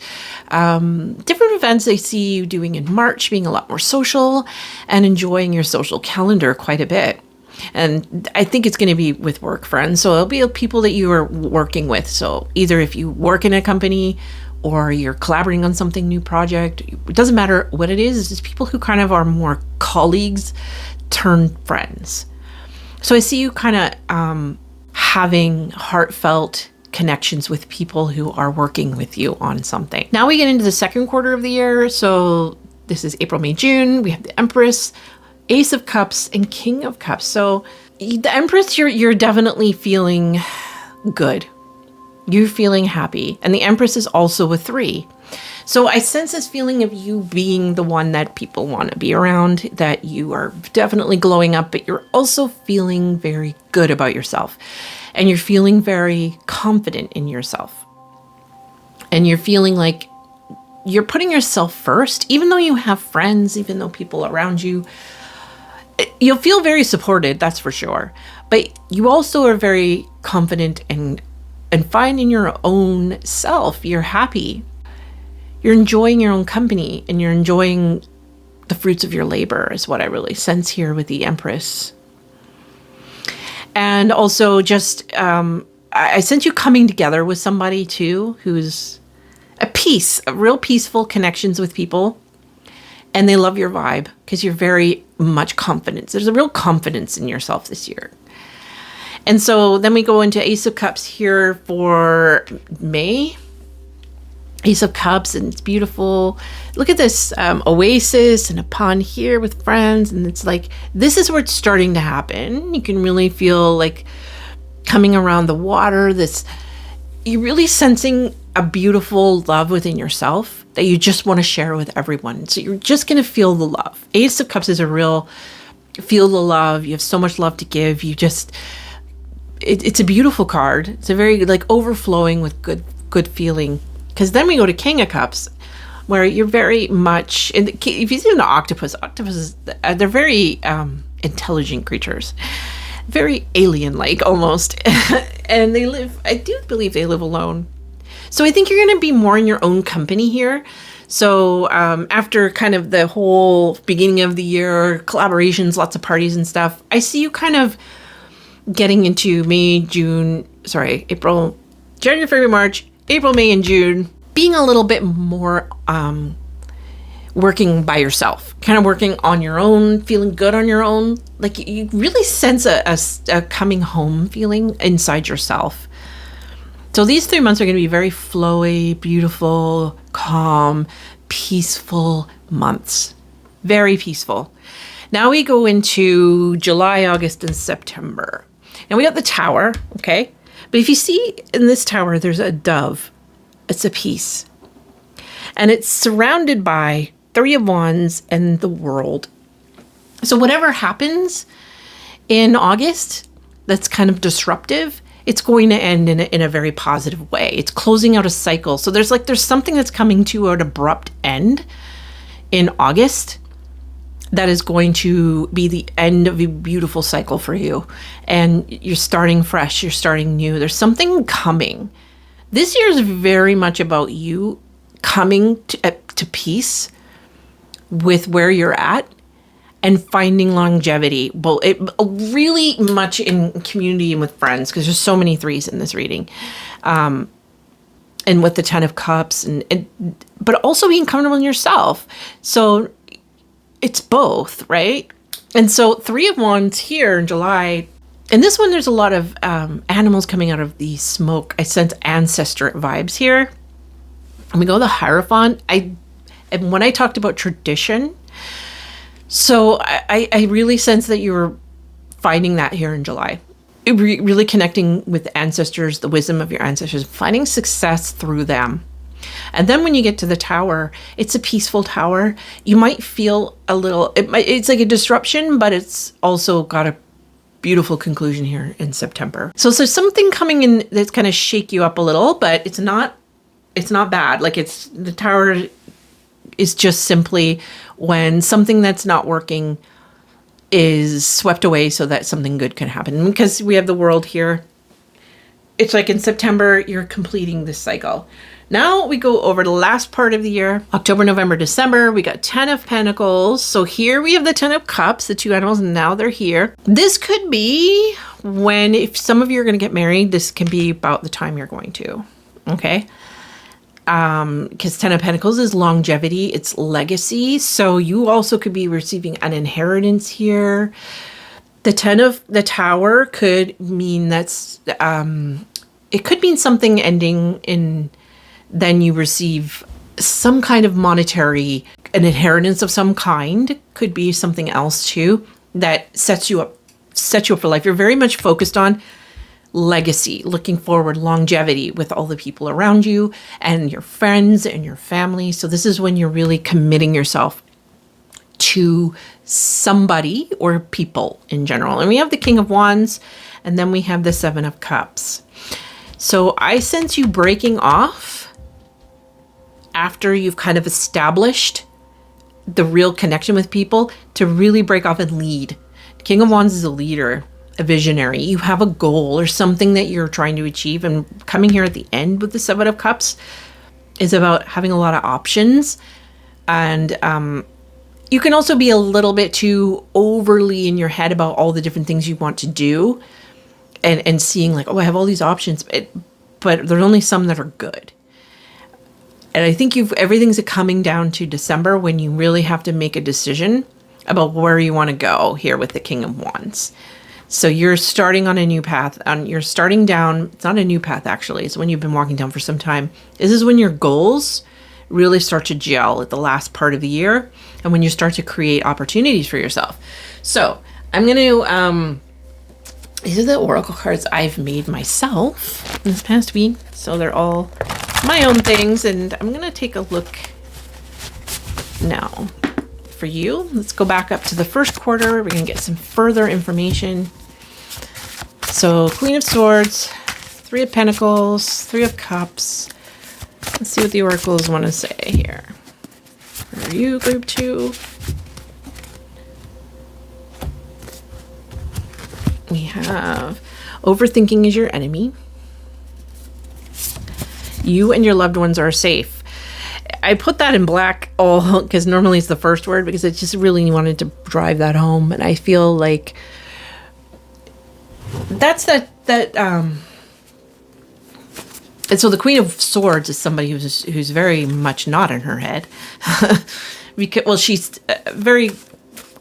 different events I see you doing in March, being a lot more social and enjoying your social calendar quite a bit. And I think it's going to be with work friends. So it'll be people that you are working with. So either if you work in a company or you're collaborating on something, new project, it doesn't matter what it is. It's just people who kind of are more colleagues turned friends. So I see you kind of having heartfelt connections with people who are working with you on something. Now we get into the second quarter of the year. So this is April, May, June. We have the Empress, Ace of Cups, and King of Cups. So the Empress, you're definitely feeling good. You're feeling happy. And the Empress is also a 3. So I sense this feeling of you being the one that people want to be around, that you are definitely glowing up, but you're also feeling very good about yourself. And you're feeling very confident in yourself. And you're feeling like you're putting yourself first, even though you have friends, even though people around you. You'll feel very supported, that's for sure. But you also are very confident and fine in your own self. You're happy. You're enjoying your own company, and you're enjoying the fruits of your labor is what I really sense here with the Empress. And also just, I sense you coming together with somebody too, who's a real peaceful connections with people. And they love your vibe because you're very much confident. There's a real confidence in yourself this year. And so then we go into Ace of Cups here for May. Ace of Cups, and it's beautiful. Look at this oasis and a pond here with friends. And it's like, this is where it's starting to happen. You can really feel like coming around the water. You're really sensing a beautiful love within yourself that you just want to share with everyone. So you're just going to feel the love. Ace of Cups is a real feel the love. You have so much love to give. It's a beautiful card. It's a very overflowing with good feeling. Because then we go to King of Cups, where you're very much, if you see an octopuses, they're very intelligent creatures. Very alien-like almost. And I do believe they live alone. So I think you're going to be more in your own company here. So after kind of the whole beginning of the year, collaborations, lots of parties and stuff, I see you kind of getting into April, January, February, March, April, May, and June, being a little bit more working by yourself, kind of working on your own, feeling good on your own. Like you really sense a coming home feeling inside yourself. So these 3 months are going to be very flowy, beautiful, calm, peaceful months. Very peaceful. Now we go into July, August, and September. Now we got the Tower, okay? But if you see in this Tower, there's a dove. It's a piece. And it's surrounded by 3 of Wands and the World. So whatever happens in August that's kind of disruptive, it's going to end in a very positive way. It's closing out a cycle. So there's something that's coming to an abrupt end in August that is going to be the end of a beautiful cycle for you. And you're starting fresh, you're starting new. There's something coming. This year is very much about you coming to peace with where you're at and finding longevity. Well, it really much in community and with friends, because there's so many 3s in this reading. And with the 10 of Cups, but also being comfortable in yourself. So it's both, right? And so 3 of Wands here in July. And this one, there's a lot of animals coming out of the smoke. I sense ancestor vibes here. And we go the Hierophant. And when I talked about tradition, so I really sense that you're finding that here in July. Really connecting with ancestors, the wisdom of your ancestors, finding success through them. And then when you get to the tower, it's a peaceful tower. You might feel a little, it's like a disruption, but it's also got a beautiful conclusion here in September. So there's something coming in that's going to shake you up a little, but it's not bad. Like the tower is just simply when something that's not working is swept away so that something good can happen. Because we have the world here. It's like in September, you're completing this cycle. Now we go over the last part of the year, October, November, December. We got 10 of Pentacles. So here we have the 10 of Cups, the two animals, and now they're here. This could be when, if some of you are going to get married, this can be about the time you're going to, okay? Because 10 of Pentacles is longevity, it's legacy. So you also could be receiving an inheritance here. The 10 of the Tower could mean that's, it could mean something ending in, then you receive some kind of monetary, an inheritance of some kind, could be something else too, that sets you up for life. You're very much focused on legacy, looking forward, longevity with all the people around you and your friends and your family. So this is when you're really committing yourself to somebody or people in general. And we have the King of Wands, and then we have the 7 of Cups. So I sense you breaking off after you've kind of established the real connection with people to really break off and lead. King of Wands is a leader, a visionary. You have a goal or something that you're trying to achieve, and coming here at the end with the 7 of Cups is about having a lot of options. And you can also be a little bit too overly in your head about all the different things you want to do, and seeing like, oh, I have all these options, but there's only some that are good. And I think everything's coming down to December when you really have to make a decision about where you want to go here with the King of Wands. So you're starting on a new path, and you're starting down. It's not a new path, actually. It's when you've been walking down for some time. This is when your goals really start to gel at the last part of the year, and when you start to create opportunities for yourself. So I'm going to, these are the oracle cards I've made myself this past week. So they're all my own things, and I'm going to take a look now. For you, let's go back up to the first quarter. We're going to get some further information. So Queen of Swords, 3 of Pentacles, 3 of Cups. Let's see what the oracles want to say here. For you, group 2. We have overthinking is your enemy. You and your loved ones are safe. I put that in black all because normally it's the first word, because I just really wanted to drive that home. And I feel like that's and so the Queen of Swords is somebody who's very much not in her head. Because, she's very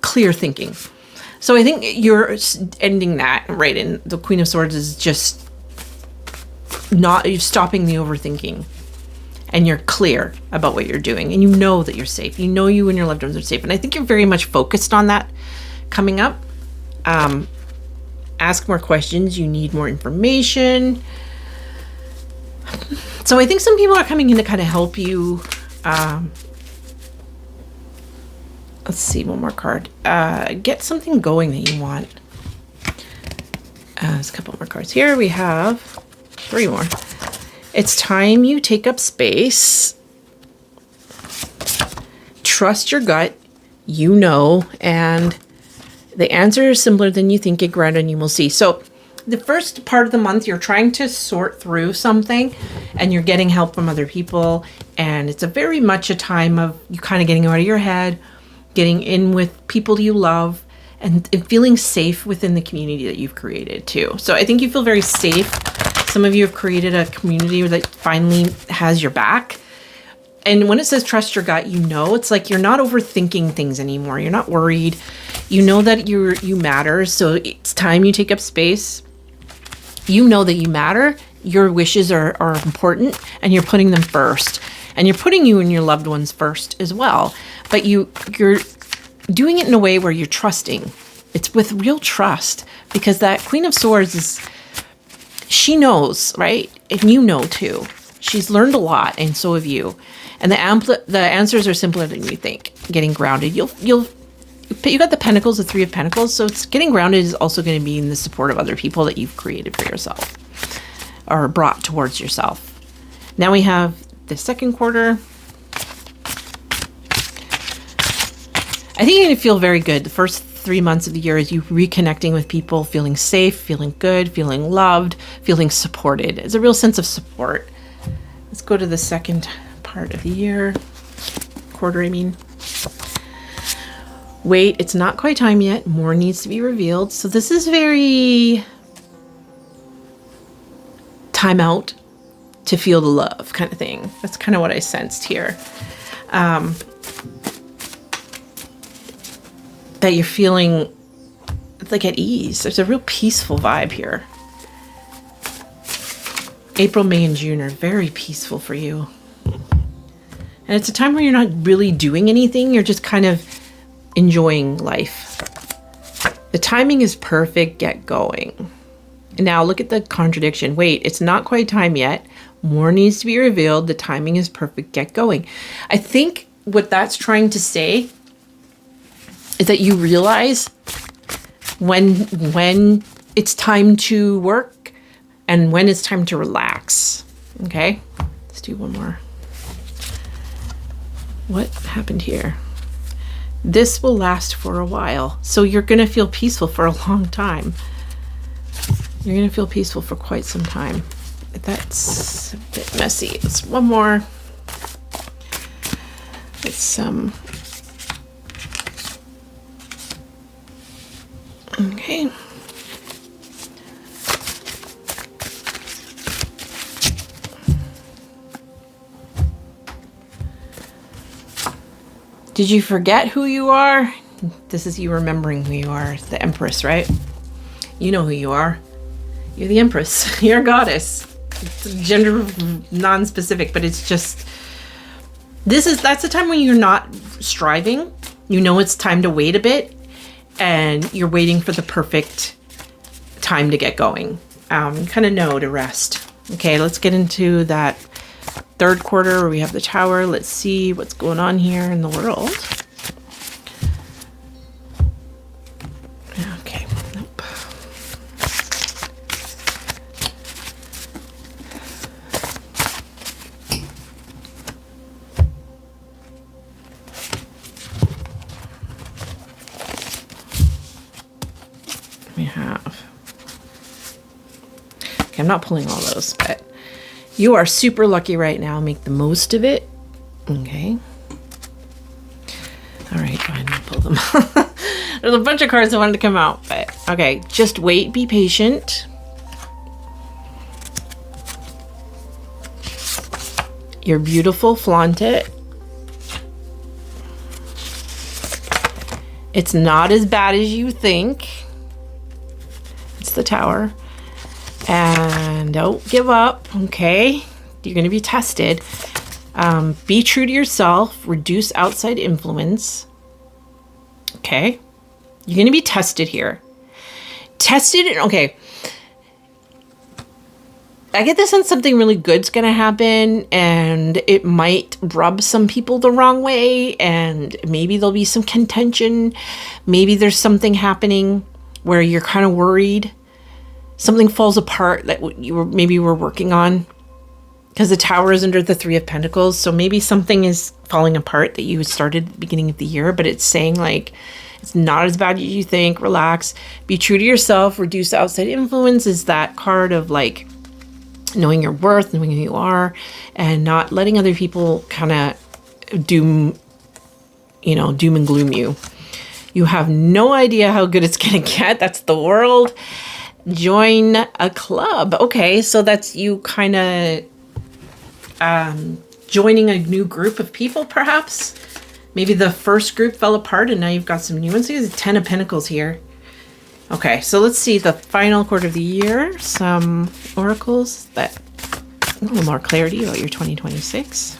clear thinking. So I think you're ending that right in. The Queen of Swords is just not, you're stopping the overthinking. And you're clear about what you're doing, and you know that you're safe. You know you and your loved ones are safe. And I think you're very much focused on that coming up. Ask more questions. You need more information. So I think some people are coming in to kind of help you. Let's see, one more card. Get something going that you want. There's a couple more cards here. We have 3 more. It's time you take up space. Trust your gut, you know, and the answer is simpler than you think. Get grounded and you will see. So the first part of the month, you're trying to sort through something, and you're getting help from other people. And it's a very much a time of you kind of getting out of your head, getting in with people you love, and feeling safe within the community that you've created too. So I think you feel very safe. Some of you have created a community that finally has your back. And when it says trust your gut, you know, it's like you're not overthinking things anymore. You're not worried. You know that you matter. So it's time you take up space. You know that you matter. Your wishes are important, and you're putting them first. And you're putting you and your loved ones first as well. But you're doing it in a way where you're trusting It's with real trust, because that Queen of Swords is, she knows, right? And you know too. She's learned a lot, and so have you. And the answers are simpler than you think. Getting grounded. You got the Pentacles, the Three of Pentacles. So it's getting grounded is also going to be in the support of other people that you've created for yourself or brought towards yourself. Now we have the second quarter. I think you're going to feel very good. The first 3 months of the year is you reconnecting with people, feeling safe, feeling good, feeling loved, feeling supported. It's a real sense of support. Let's go to the second part of the year. Quarter, I mean. Wait, it's not quite time yet. More needs to be revealed. So this is very time out to feel the love kind of thing. That's kind of what I sensed here. That you're feeling like at ease. There's a real peaceful vibe here. April, May, and June are very peaceful for you. And it's a time where you're not really doing anything. You're just kind of enjoying life. The timing is perfect. Get going. And now look at the contradiction. Wait, it's not quite time yet. More needs to be revealed. The timing is perfect. Get going. I think what that's trying to say is that you realize when it's time to work and when it's time to relax. Okay, let's do one more. What happened here? This will last for a while. So you're going to feel peaceful for a long time. You're going to feel peaceful for quite some time. That's a bit messy. Let's one more. It's okay. Did you forget who you are? This is you remembering who you are. It's the Empress, right? You know who you are. You're the Empress. You're a goddess. It's gender non-specific, but it's just, that's the time when you're not striving. You know it's time to wait a bit, and you're waiting for the perfect time to get going. You kind of know to rest. Okay, let's get into that third quarter where we have the Tower. Let's see what's going on here in the world. Okay, nope. We have, okay, I'm not pulling all those, but you are super lucky right now. Make the most of it. Okay. All right, go ahead and pull them. There's a bunch of cards that wanted to come out, but okay. Just wait, be patient. You're beautiful, flaunt it. It's not as bad as you think. It's the Tower. And don't give up, okay? You're going to be tested. Be true to yourself. Reduce outside influence. Okay? You're going to be tested here. Tested, okay. I get the sense something really good's going to happen, and it might rub some people the wrong way, and maybe there'll be some contention. Maybe there's something happening where you're kind of worried. Something falls apart that you were working on, because the Tower is under the Three of Pentacles. So maybe something is falling apart that you started at the beginning of the year, but it's saying like, it's not as bad as you think. Relax, be true to yourself, reduce outside influence is that card of like knowing your worth, knowing who you are, and not letting other people kind of doom and gloom you. You have no idea how good it's going to get. That's the world. Join a club. Okay, so that's you kind of joining a new group of people, perhaps. Maybe the first group fell apart and now you've got some new ones. There's 10 of Pentacles here. Okay, so let's see the final quarter of the year. Some oracles that a little more clarity about your 2026.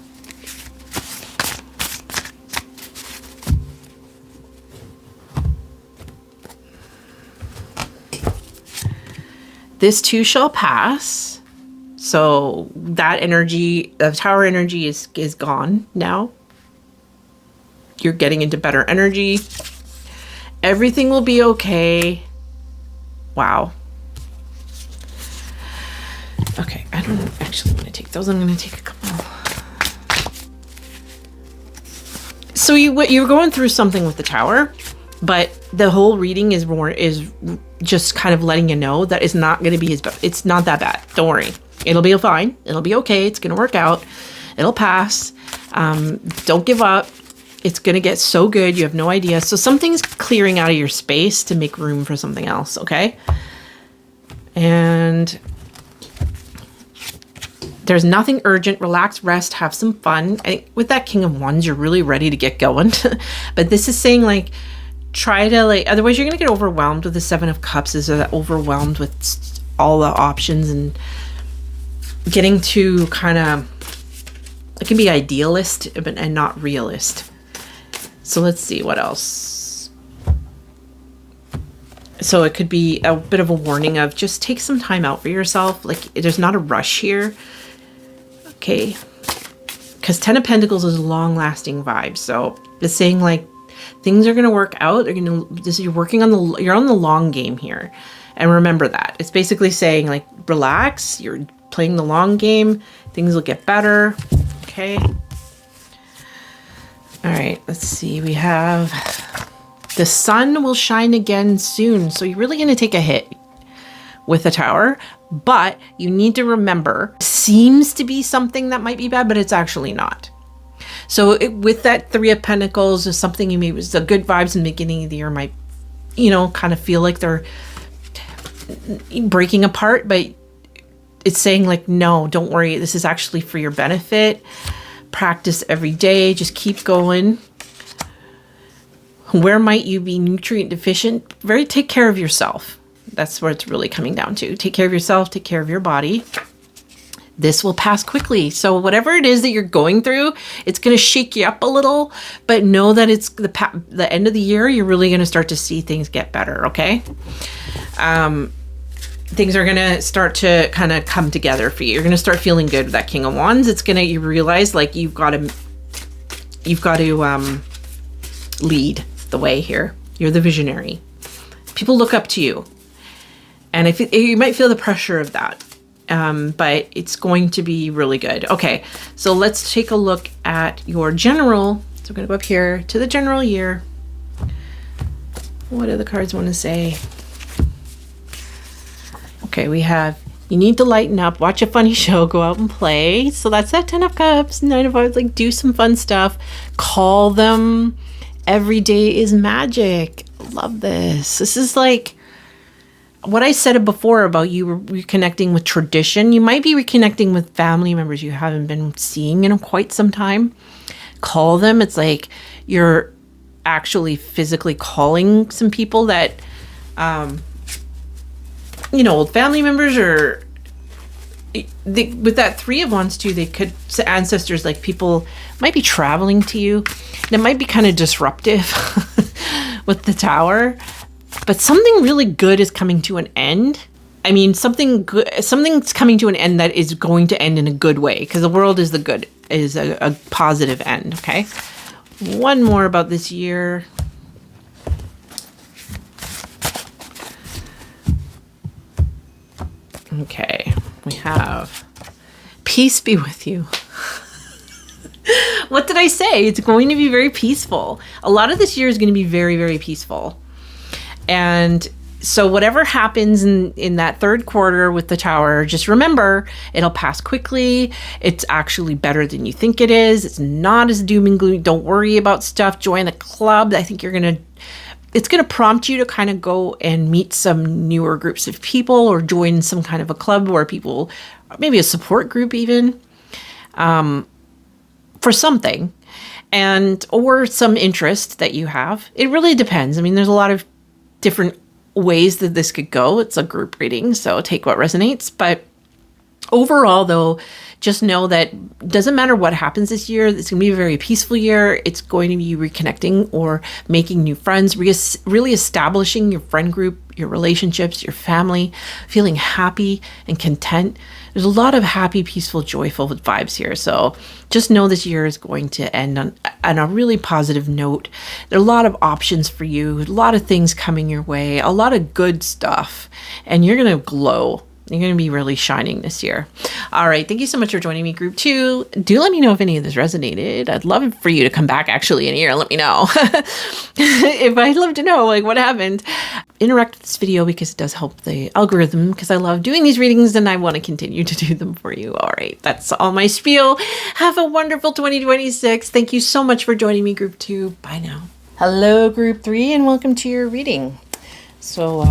this too shall pass. So that energy, the tower energy is gone now. You're getting into better energy. Everything will be okay. Wow. Okay, I don't actually want to take those. I'm going to take a couple. So you're going through something with the tower, but the whole reading is just kind of letting you know that it's not going to be it's not that bad. Don't worry. It'll be fine. It'll be okay. It's going to work out. It'll pass. Don't give up. It's going to get so good. You have no idea. So something's clearing out of your space to make room for something else. Okay. And there's nothing urgent. Relax, rest, have some fun. With that King of Wands, you're really ready to get going. But this is saying like, try to like, otherwise you're going to get overwhelmed with the Seven of Cups. Is that overwhelmed with all the options and getting to kind of, it can be idealist and not realist. So let's see what else. So it could be a bit of a warning of just take some time out for yourself. Like there's not a rush here. Okay. Because 10 of Pentacles is a long lasting vibe. So it's saying like things are going to work out. You're working on you're on the long game here. And remember that. It's basically saying like, relax. You're playing the long game. Things will get better. Okay. All right, let's see. We have the sun will shine again soon. So you're really going to take a hit with the tower, but you need to remember, seems to be something that might be bad, but it's actually not. So with that Three of Pentacles is something you maybe was the good vibes in the beginning of the year might, kind of feel like they're breaking apart, but it's saying like, no, don't worry. This is actually for your benefit. Practice every day. Just keep going. Where might you be nutrient deficient? Take care of yourself. That's where it's really coming down to. Take care of yourself. Take care of your body. This will pass quickly. So whatever it is that you're going through, it's going to shake you up a little, but know that it's the end of the year. You're really going to start to see things get better. Okay. Things are going to start to kind of come together for you. You're going to start feeling good with that King of Wands. It's going to, you realize like you've got to lead the way here. You're the visionary. People look up to you. And you might feel the pressure of that. But it's going to be really good. Okay. So let's take a look at your general. So we're going to go up here to the general year. What do the cards want to say? Okay, we have, you need to lighten up, watch a funny show, go out and play. So that's that 10 of Cups, 9 of Wands, like do some fun stuff. Call them. Every day is magic. Love this. This is like what I said before about you reconnecting with tradition. You might be reconnecting with family members you haven't been seeing in quite some time. Call them. It's like you're actually physically calling some people that, old family members, or with that Three of Wands too, they could, ancestors, like people might be traveling to you. And it might be kind of disruptive with the tower, but something really good is coming to an end. I mean, something's coming to an end that is going to end in a good way, because the world is a positive end. Okay. One more about this year. Okay, we have peace be with you. What did I say? It's going to be very peaceful. A lot of this year is going to be very, very peaceful. And so whatever happens in that third quarter with the tower, just remember, it'll pass quickly. It's actually better than you think it is. It's not as doom and gloom. Don't worry about stuff. Join a club. I think it's going to prompt you to kind of go and meet some newer groups of people, or join some kind of a club where people, maybe a support group even, for something, or some interest that you have. It really depends. I mean, there's a lot of different ways that this could go. It's a group reading, so take what resonates. But Overall, though, just know that doesn't matter what happens this year, it's going to be a very peaceful year. It's going to be reconnecting or making new friends, really establishing your friend group, your relationships, your family, feeling happy and content. There's a lot of happy, peaceful, joyful vibes here. So just know this year is going to end on a really positive note. There are a lot of options for you, a lot of things coming your way, a lot of good stuff, and you're going to glow. You're going to be really shining this year. All right. Thank you so much for joining me, Group 2. Do let me know if any of this resonated. I'd love for you to come back actually in a year and let me know. I'd love to know what happened. Interact with this video because it does help the algorithm, because I love doing these readings and I want to continue to do them for you. All right. That's all my spiel. Have a wonderful 2026. Thank you so much for joining me, Group 2. Bye now. Hello, Group 3, and welcome to your reading. So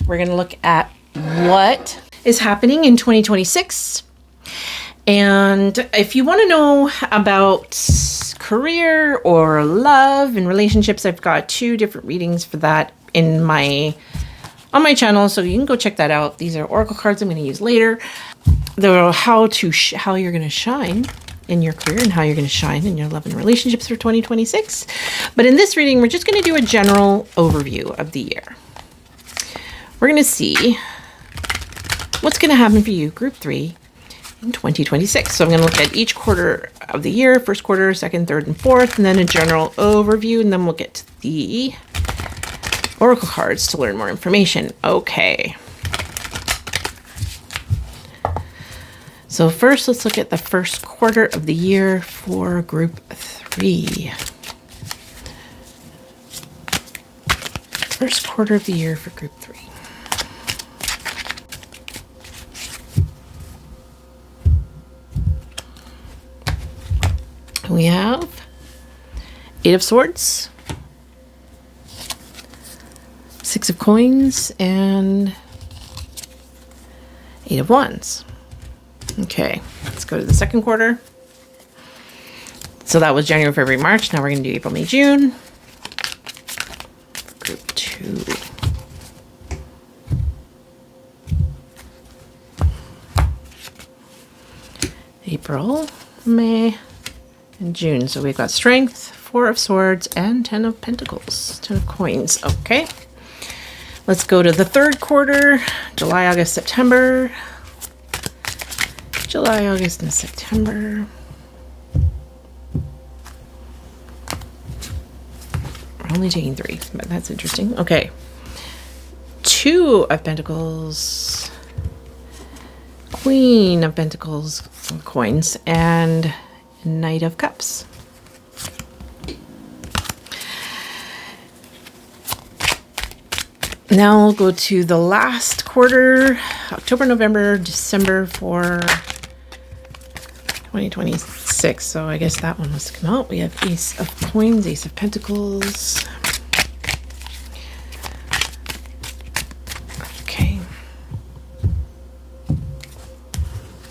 we're going to look at what is happening in 2026. And if you want to know about career or love and relationships, I've got 2 different readings for that on my channel, so you can go check that out. These are oracle cards I'm going to use later. They're how you're going to shine in your career and how you're going to shine in your love and relationships for 2026. But in this reading, we're just going to do a general overview of the year. We're going to see what's going to happen for you, Group 3, in 2026. So I'm going to look at each quarter of the year, first quarter, second, third, and fourth, and then a general overview, and then we'll get to the oracle cards to learn more information. Okay. So first, let's look at the first quarter of the year for Group 3. First quarter of the year for Group 3. We have 8 of Swords, 6 of Coins, and 8 of Wands. Okay, let's go to the second quarter. So that was January, February, March. Now we're going to do April, May, June. Group 2. April, May, and June. So we've got Strength, 4 of Swords, and 10 of Pentacles, 10 of Coins. Okay. Let's go to the third quarter, July, August, September. July, August, and September. We're only taking 3, but that's interesting. Okay. 2 of Pentacles, Queen of Pentacles, Coins, and Knight of Cups. Now we'll go to the last quarter, October, November, December for 2026. So I guess that one must come out. We have Ace of Coins, Ace of Pentacles. Okay.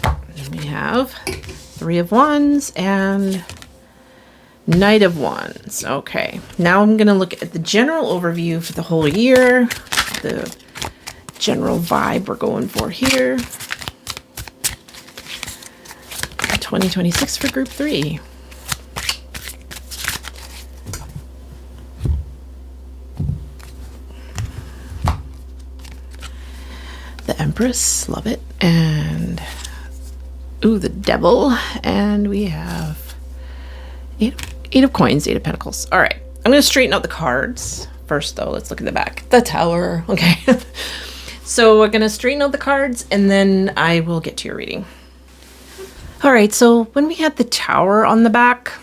Then we have 3 of Wands and Knight of Wands. Okay, now I'm going to look at the general overview for the whole year, the general vibe we're going for here. 2026 for Group 3. The Empress, love it, and the Devil, and we have 8 of Coins, 8 of Pentacles. All right, I'm going to straighten out the cards. First, though, let's look at the back. The Tower. Okay. So we're going to straighten out the cards, and then I will get to your reading. All right, so when we had the Tower on the back,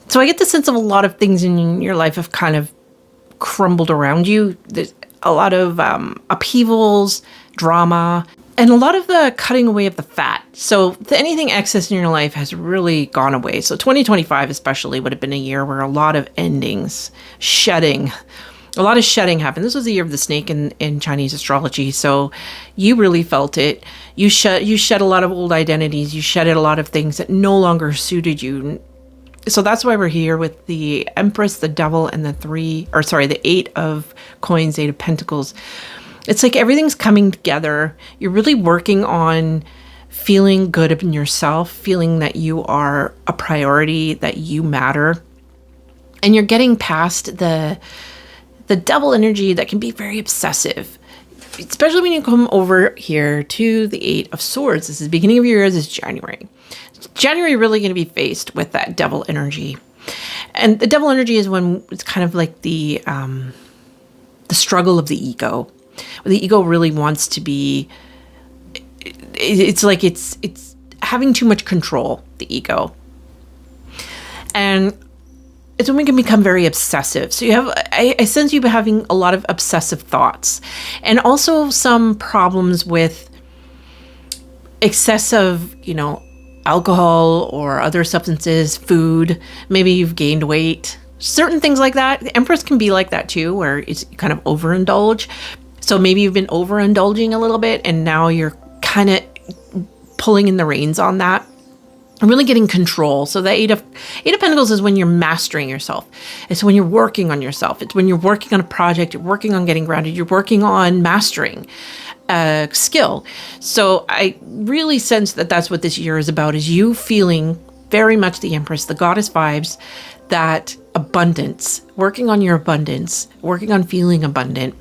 so I get the sense of a lot of things in your life have kind of crumbled around you. There's a lot of upheavals, drama, and a lot of the cutting away of the fat. So anything excess in your life has really gone away. So 2025 especially would have been a year where a lot of endings, a lot of shedding happened. This was the year of the snake in Chinese astrology. So you really felt it. You shed a lot of old identities. You shedded a lot of things that no longer suited you. So that's why we're here with the Empress, the Devil, and the 8 of Coins, 8 of Pentacles. It's like everything's coming together. You're really working on feeling good in yourself, feeling that you are a priority, that you matter. And you're getting past the devil energy that can be very obsessive, especially when you come over here to the Eight of Swords. This is the beginning of your year. This is January. January really going to be faced with that devil energy. And the devil energy is when it's kind of like the struggle of the ego. The ego really wants to be, it's like it's having too much control, the ego. And it's when we can become very obsessive. So you have, I sense you having a lot of obsessive thoughts, and also some problems with excessive, alcohol or other substances, food. Maybe you've gained weight, certain things like that. The Empress can be like that too, where it's kind of overindulge. So maybe you've been overindulging a little bit, and now you're kind of pulling in the reins on that. I'm really getting control. So the Eight of Pentacles is when you're mastering yourself. It's when you're working on yourself. It's when you're working on a project, you're working on getting grounded, you're working on mastering a skill. So I really sense that that's what this year is about, is you feeling very much the Empress, the goddess vibes, that abundance, working on your abundance, working on feeling abundant,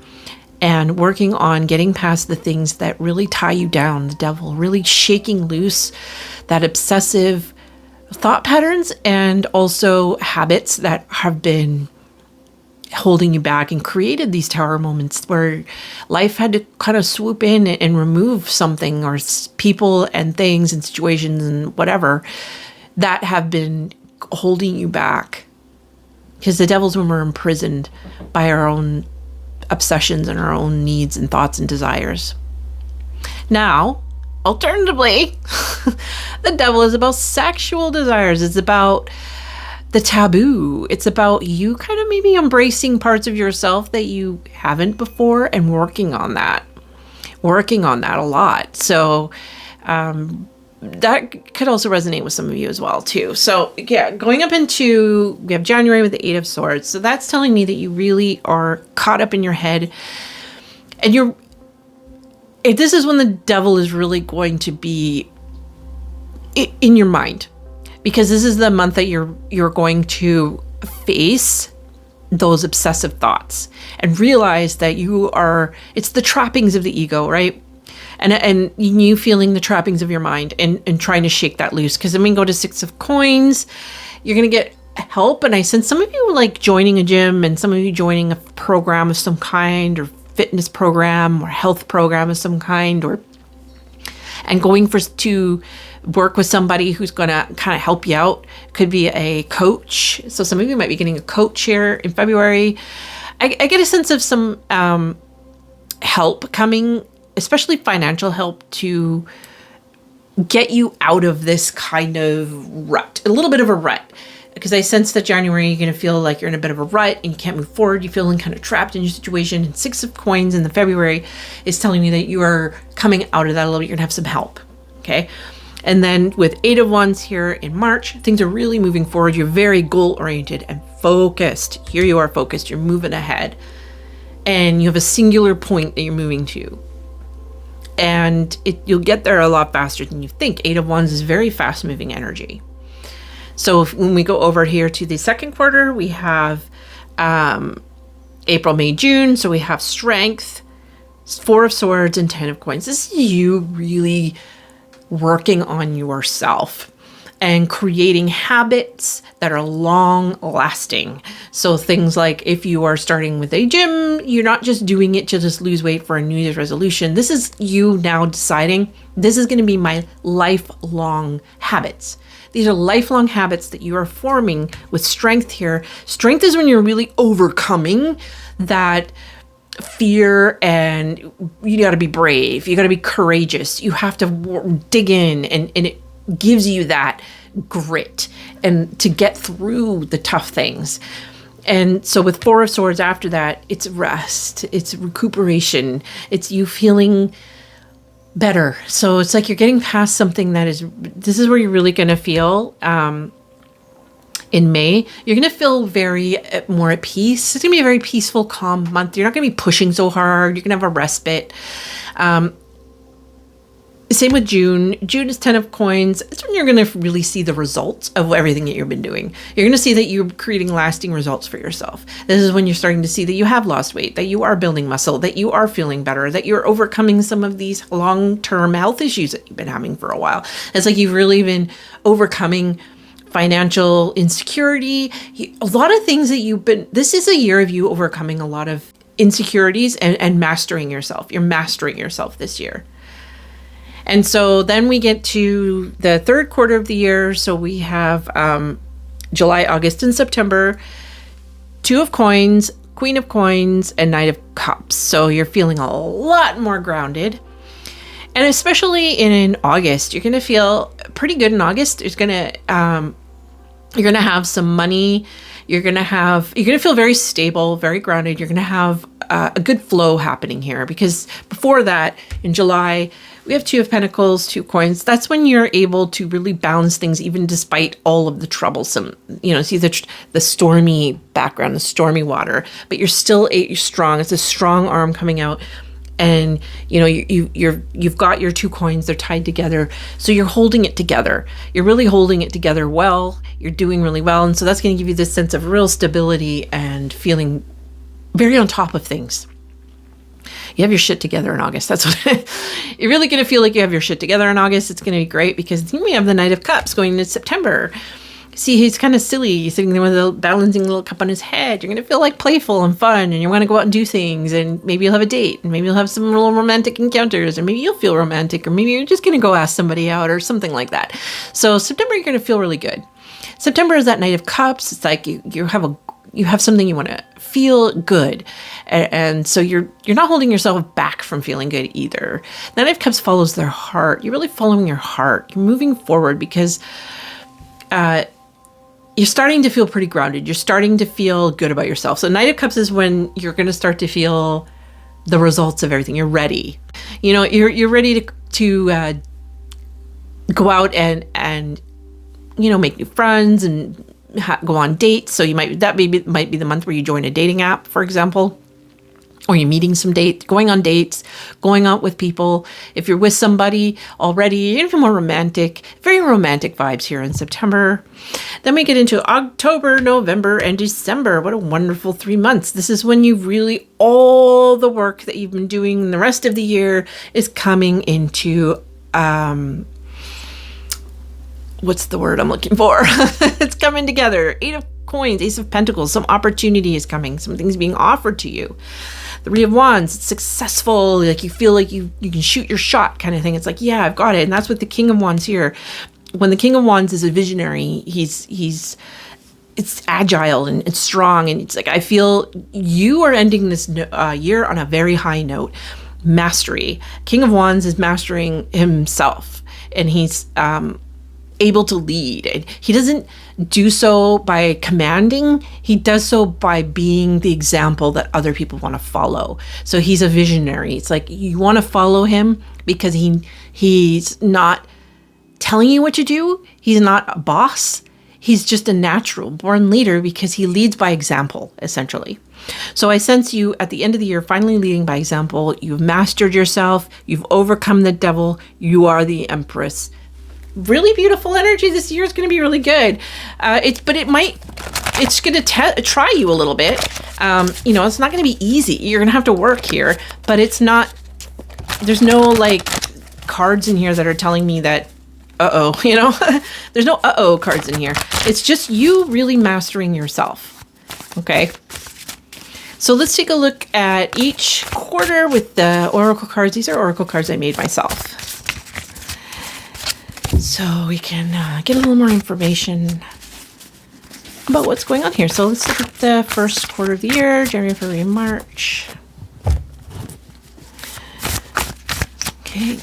and working on getting past the things that really tie you down, the devil, really shaking loose that obsessive thought patterns and also habits that have been holding you back and created these tower moments where life had to kind of swoop in and remove something, or people and things and situations and whatever that have been holding you back. Because the devil's when we're imprisoned by our own obsessions and our own needs and thoughts and desires. Now, alternatively, the devil is about sexual desires. It's about the taboo. It's about you kind of maybe embracing parts of yourself that you haven't before and working on that a lot. So that could also resonate with some of you as well too. So yeah, going up into, we have January with the Eight of Swords. So that's telling me that you really are caught up in your head, and this is when the devil is really going to be in your mind, because this is the month that you're going to face those obsessive thoughts and realize that it's the trappings of the ego, right? And you feeling the trappings of your mind and trying to shake that loose. Because then we go to Six of Coins, you're going to get help. And I sense some of you like joining a gym, and some of you joining a program of some kind, or fitness program or health program of some kind, and going to work with somebody who's going to kind of help you out. Could be a coach. So some of you might be getting a coach here in February. I get a sense of some help coming, especially financial help, to get you out of this kind of rut, a little bit of a rut. Because I sense that January, you're going to feel like you're in a bit of a rut and you can't move forward. You're feeling kind of trapped in your situation. And Six of Coins in the February is telling me that you are coming out of that a little bit. You're going to have some help. Okay. And then with Eight of Wands here in March, things are really moving forward. You're very goal oriented and focused. Here you are focused. You're moving ahead. And you have a singular point that you're moving to. And you'll get there a lot faster than you think. Eight of Wands is very fast moving energy. So when we go over here to the second quarter, we have April, May, June. So we have Strength, Four of Swords, and Ten of Coins. This is you really working on yourself and creating habits that are long lasting. So things like if you are starting with a gym, you're not just doing it to just lose weight for a New Year's resolution. This is you now deciding this is going to be my lifelong habits. These are lifelong habits that you are forming with Strength here. Strength is when you're really overcoming that fear, and you got to be brave. You got to be courageous. You have to dig in, and it gives you that grit and to get through the tough things. And so with Four of Swords after that, it's rest, it's recuperation, it's you feeling better. So it's like you're getting past something this is where you're really going to feel in May, you're going to feel very more at peace. It's going to be a very peaceful, calm month. You're not going to be pushing so hard. You're going to have a respite. Same with June. June is 10 of coins. It's when you're going to really see the results of everything that you've been doing. You're going to see that you're creating lasting results for yourself. This is when you're starting to see that you have lost weight, that you are building muscle, that you are feeling better, that you're overcoming some of these long-term health issues that you've been having for a while. It's like you've really been overcoming financial insecurity, a lot of things that this is a year of you overcoming a lot of insecurities and mastering yourself. You're mastering yourself this year. And so then we get to the third quarter of the year. So we have July, August, and September, 2 of coins, Queen of coins, and Knight of cups. So you're feeling a lot more grounded. And especially in August, you're going to feel pretty good in August. You're going to have some money. You're going to feel very stable, very grounded. You're going to have a good flow happening here, because before that, in July, we have 2 of Pentacles, 2 coins. That's when you're able to really balance things, even despite all of the troublesome, see the stormy background, the stormy water, but you're strong. It's a strong arm coming out. And, you've got your 2 coins, they're tied together. So you're holding it together. You're really holding it together well. You're doing really well. And so that's going to give you this sense of real stability and feeling very on top of things. You have your shit together in August. That's what you're really going to feel like you have your shit together in August. It's going to be great because we have the Knight of Cups going into September. See, he's kind of silly. He's sitting there with a balancing little cup on his head. You're going to feel like playful and fun, and you want to go out and do things, and maybe you'll have a date, and maybe you'll have some little romantic encounters, or maybe you'll feel romantic, or maybe you're just going to go ask somebody out or something like that. So September, you're going to feel really good. September is that Knight of Cups. It's like you have something you want to feel good. And so you're not holding yourself back from feeling good either. The Knight of Cups follows their heart. You're really following your heart. You're moving forward because you're starting to feel pretty grounded. You're starting to feel good about yourself. So Knight of Cups is when you're going to start to feel the results of everything. You're ready. You're ready to go out and make new friends and go on dates. So might be the month where you join a dating app, for example, or you're meeting going on dates, going out with people. If you're with somebody already, you're going to feel more romantic, very romantic vibes here in September. Then we get into October, November, and December. What a wonderful 3 months. This is when all the work that you've been doing the rest of the year is coming into, what's the word I'm looking for? It's coming together. 8 of coins, Ace of Pentacles, some opportunity is coming, some things being offered to you. 3 of Wands, it's successful, like you feel like you can shoot your shot kind of thing. It's like, yeah, I've got it. And that's what the King of Wands here. When the King of Wands is a visionary, it's agile and it's strong. And it's like, I feel you are ending this year on a very high note. Mastery. King of Wands is mastering himself, and he's able to lead. And he doesn't do so by commanding. He does so by being the example that other people want to follow. So he's a visionary. It's like you want to follow him because he's not telling you what to do. He's not a boss. He's just a natural born leader because he leads by example, essentially. So I sense you at the end of the year finally leading by example. You've mastered yourself. You've overcome the devil. You are the Empress. Really beautiful energy. This year is going to be really good. It's going to try you a little bit. It's not going to be easy. You're going to have to work here, but there's no cards in here that are telling me that, there's no cards in here. It's just you really mastering yourself. Okay. So let's take a look at each quarter with the Oracle cards. These are Oracle cards I made myself. So we can get a little more information about what's going on here. So let's look at the first quarter of the year, January, February, March. Okay.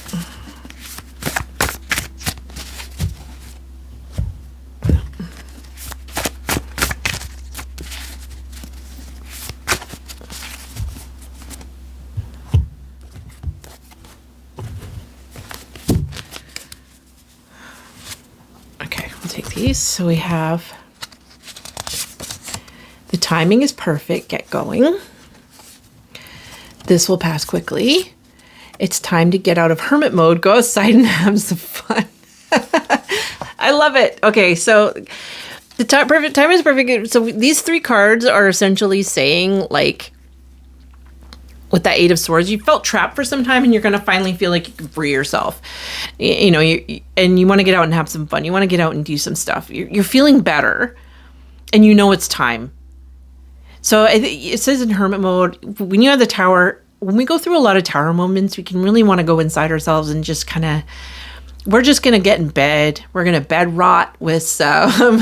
So we have timing is perfect. Get going. This will pass quickly. It's time to get out of hermit mode. Go outside and have some fun. I love it. Okay, so the perfect time is perfect. So these 3 cards are essentially saying, like, with that 8 of Swords, you felt trapped for some time and you're going to finally feel like you can free yourself. You know, and you want to get out and have some fun. You want to get out and do some stuff. You're feeling better and you know it's time. So it says in hermit mode, when you have the Tower, when we go through a lot of Tower moments, we can really want to go inside ourselves and just kind of, we're just going to get in bed. We're going to bed rot with some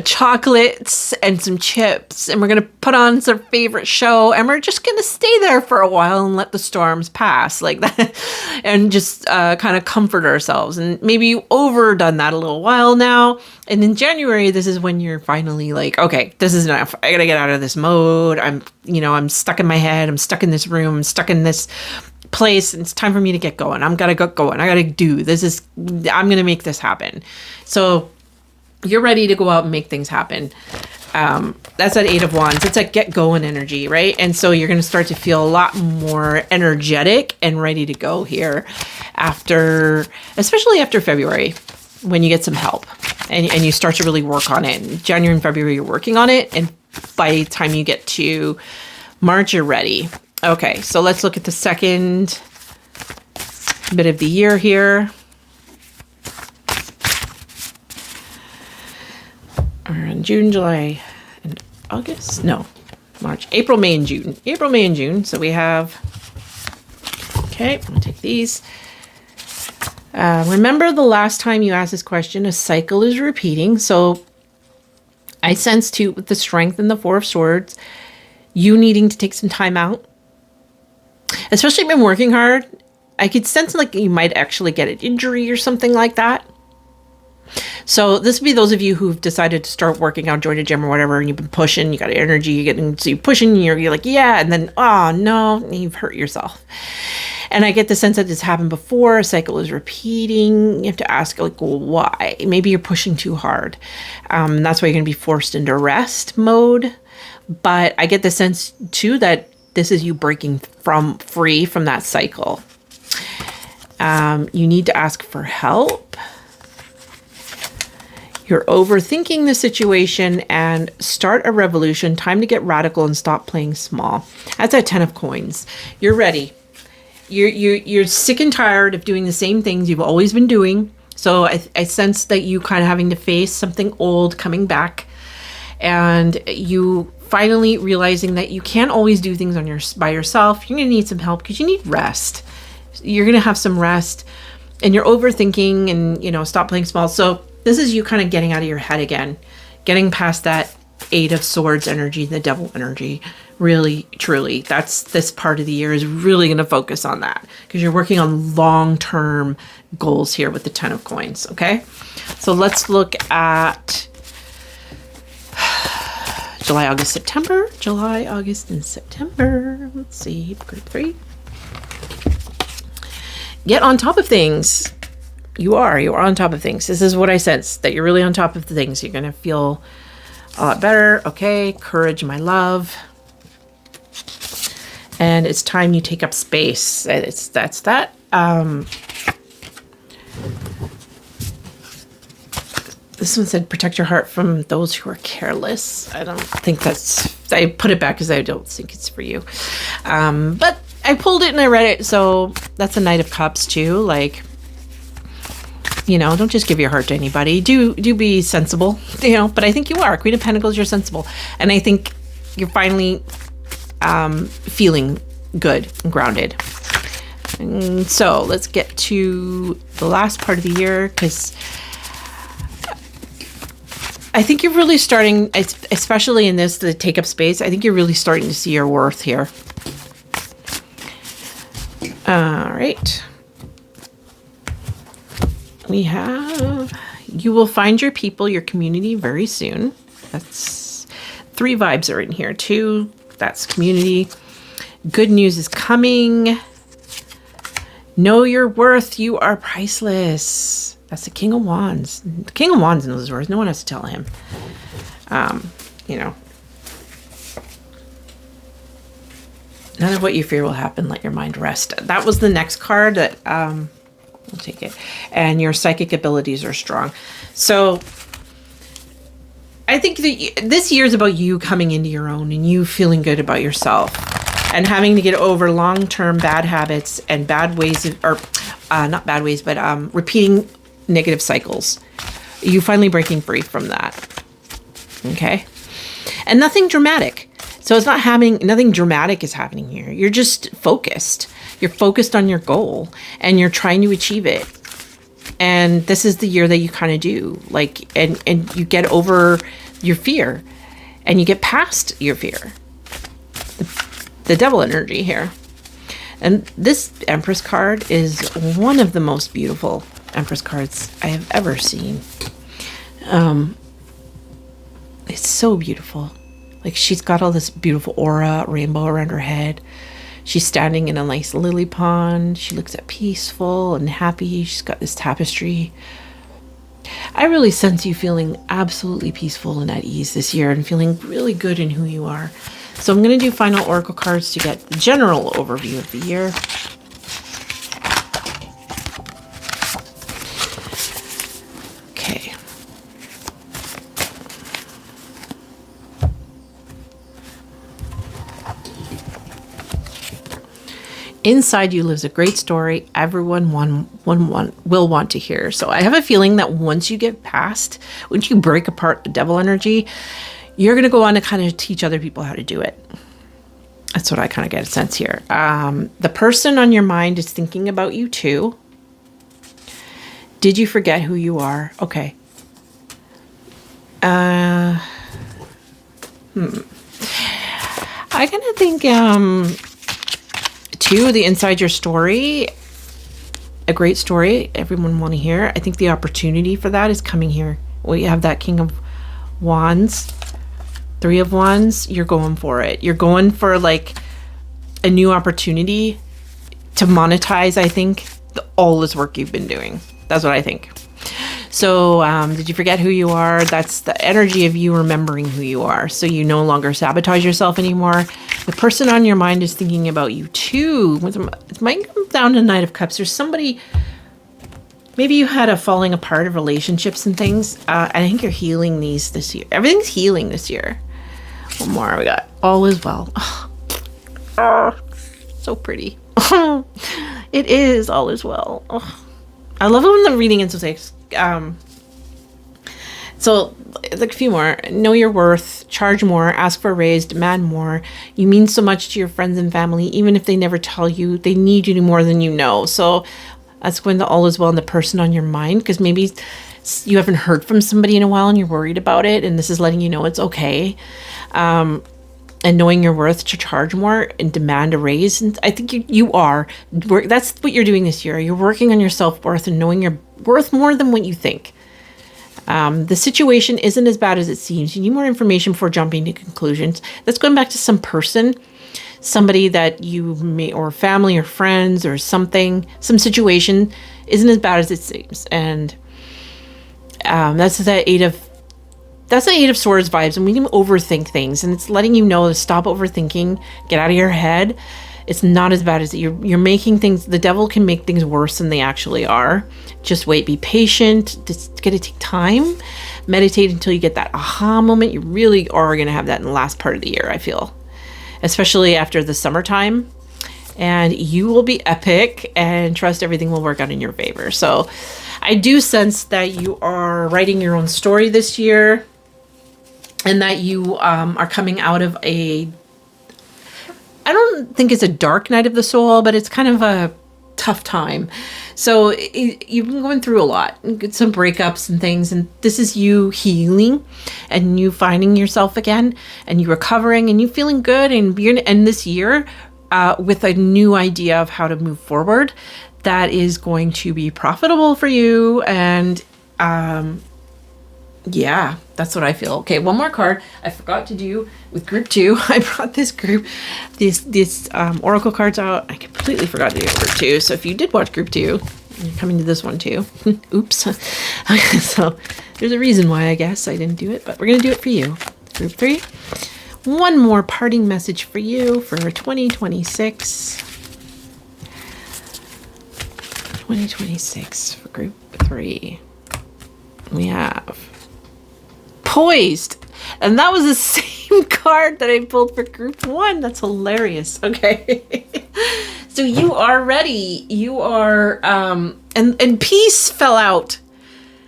chocolates and some chips. And we're going to put on some favorite show. And we're just going to stay there for a while and let the storms pass like that. And just kind of comfort ourselves. And maybe you overdone that a little while now. And in January, this is when you're finally like, okay, this is enough. I got to get out of this mode. I'm stuck in my head. I'm stuck in this room. I'm stuck in this place, and it's time for me to get going. I'm gotta get going. I gotta do this. I'm gonna make this happen. So you're ready to go out and make things happen. That's that 8 of Wands. It's that get going energy, right? And so you're gonna start to feel a lot more energetic and ready to go here especially after February, when you get some help and you start to really work on it. In January and February, you're working on it, and by the time you get to March, you're ready. Okay, so let's look at the second bit of the year here. We're in June, July, and August? No, March, April, May, and June. April, May, and June. So we have, okay, I'm gonna take these. Remember the last time you asked this question, a cycle is repeating. So I sense too, with the Strength and the 4 of Swords, you needing to take some time out. Especially if you've been working hard, I could sense like you might actually get an injury or something like that. So this would be those of you who've decided to start working out, join a gym or whatever, and you've been pushing, you got energy, so you're pushing, you're like, yeah, and then, oh no, you've hurt yourself. And I get the sense that this happened before, a cycle is repeating. You have to ask, like, well, why? Maybe you're pushing too hard. That's why you're going to be forced into rest mode. But I get the sense too that this is you breaking free from that cycle. You need to ask for help. You're overthinking the situation and start a revolution. Time to get radical and stop playing small. That's that 10 of Coins. You're ready. You're sick and tired of doing the same things you've always been doing. So I sense that you kind of having to face something old coming back, and you finally realizing that you can't always do things by yourself. You're going to need some help because you need rest. You're going to have some rest, and you're overthinking and, stop playing small. So this is you kind of getting out of your head again, getting past that 8 of Swords energy, the Devil energy. Really, truly, that's this part of the year is really going to focus on that because you're working on long-term goals here with the 10 of Coins. Okay. So let's look at July, August, September. July, August, and September. Let's see. Group 3. Get on top of things. You are on top of things. This is what I sense, that you're really on top of the things. You're going to feel a lot better. Okay. Courage, my love. And it's time you take up space. That's that. This one said, protect your heart from those who are careless. I don't think I put it back because I don't think it's for you. But I pulled it and I read it. So that's a Knight of Cups too. Like, don't just give your heart to anybody. Do be sensible, but I think you are. Queen of Pentacles, you're sensible. And I think you're finally feeling good and grounded. And so let's get to the last part of the year, because I think you're really starting, especially in this, the take up space, I think you're really starting to see your worth here. All right. We have, you will find your people, your community very soon. That's 3 vibes are in here too. That's community. Good news is coming. Know your worth. You are priceless. That's the King of Wands. The King of Wands knows his worth. No one has to tell him. you know, none of what you fear will happen. Let your mind rest. That was the next card that, we'll take it. And your psychic abilities are strong. So I think that this year is about you coming into your own and you feeling good about yourself and having to get over long-term bad habits and bad ways not bad ways, but repeating negative cycles. You finally breaking free from that. Okay. And nothing dramatic. So it's not nothing dramatic is happening here. You're just focused. You're focused on your goal and you're trying to achieve it. And this is the year that you kind of do, like, and you get over your fear and you get past your fear. The devil energy here. And this Empress card is one of the most beautiful Empress cards I have ever seen. It's so beautiful. Like, she's got all this beautiful aura, rainbow around her head. She's standing in a nice lily pond. She looks at peaceful and happy. She's got this tapestry. I really sense you feeling absolutely peaceful and at ease this year and feeling really good in who you are. So I'm going to do final oracle cards to get the general overview of the year. Okay. Inside you lives a great story everyone will want to hear. So I have a feeling that once you break apart the devil energy, you're going to go on to kind of teach other people how to do it. That's what I kind of get a sense here. The person on your mind is thinking about you too. Did you forget who you are? Okay. I kind of think, too, the inside your story, a great story everyone want to hear. I think the opportunity for that is coming here. Well, you have that King of Wands, Three of Wands. You're going for it. You're going for like a new opportunity to monetize, I think, all this work you've been doing. That's what I think. So did you forget who you are? That's the energy of you remembering who you are. So you no longer sabotage yourself anymore. The person on your mind is thinking about you too. It might come down to Knight of Cups. There's somebody, maybe you had a falling apart of relationships and things. I think you're healing these this year. Everything's healing this year. One more we got. All is well. Oh, so pretty. It is all is well. Oh. I love it when the reading ends with like, so like a few more. Know your worth, charge more, ask for a raise, demand more. You mean so much to your friends and family, even if they never tell you. They need you more than you know. So that's going to all is well in the person on your mind, because maybe you haven't heard from somebody in a while and you're worried about it, and this is letting you know it's okay. And knowing your worth to charge more and demand a raise. And I think you are. That's what you're doing this year. You're working on your self-worth and knowing your worth more than what you think. The situation isn't as bad as it seems. You need more information before jumping to conclusions. That's going back to some person, somebody that you may, or family or friends or something, some situation isn't as bad as it seems. And that's the Eight of Swords vibes, and we can overthink things, and it's letting you know to stop overthinking, get out of your head. It's not as bad as you're making things. The devil can make things worse than they actually are. Just wait, be patient. It's going to take time. Meditate until you get that aha moment. You really are going to have that in the last part of the year, I feel, especially after the summertime. And you will be epic, and trust everything will work out in your favor. So I do sense that you are writing your own story this year, and that you are coming out of I don't think it's a dark night of the soul, but it's kind of a tough time. So you've been going through a lot, some breakups and things, and this is you healing and you finding yourself again, and you recovering and you feeling good, and you're gonna end this year with a new idea of how to move forward that is going to be profitable for you. And yeah, that's what I feel. Okay, one more card I forgot to do with group 2. I brought this oracle cards out. I completely forgot to do group 2. So if you did watch group 2, you're coming to this one too. Oops. So there's a reason why I guess I didn't do it, but we're going to do it for you. Group 3. One more parting message for you for 2026. 2026 for Group 3. We have Poised. And that was the same card that I pulled for Group 1. That's hilarious. Okay. So you are ready. You are, and Peace fell out.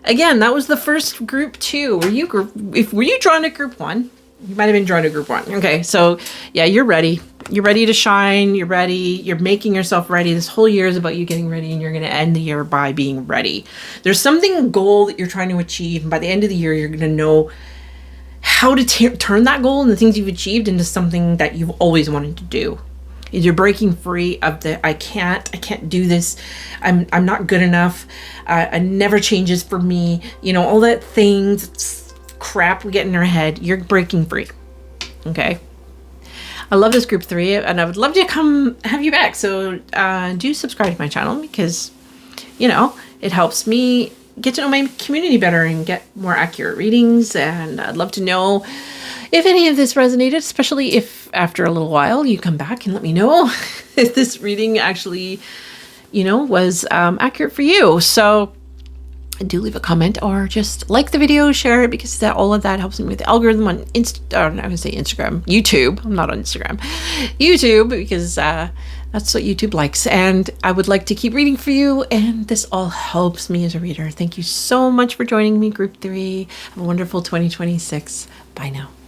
Again, that was the first Group 2. Were you drawn to Group 1? You might have been drawn to Group 1. Okay, so yeah, you're ready. You're ready to shine. You're ready. You're making yourself ready. This whole year is about you getting ready, and you're going to end the year by being ready. There's something, goal that you're trying to achieve, and by the end of the year, you're going to know how to turn that goal and the things you've achieved into something that you've always wanted to do. You're breaking free of the I can't do this. I'm not good enough. It never changes for me. You know, all that things, crap we get in our head. You're breaking free. Okay. I love this Group 3, and I would love to come have you back. So do subscribe to my channel, because, you know, it helps me get to know my community better and get more accurate readings. And I'd love to know if any of this resonated, especially if after a little while you come back and let me know if this reading actually, you know, was accurate for you. So do leave a comment or just like the video, share it, because all of that helps me with the algorithm on I'm going to say Instagram, YouTube. I'm not on Instagram, YouTube, because that's what YouTube likes. And I would like to keep reading for you, and this all helps me as a reader. Thank you so much for joining me, Group 3. Have a wonderful 2026. Bye now.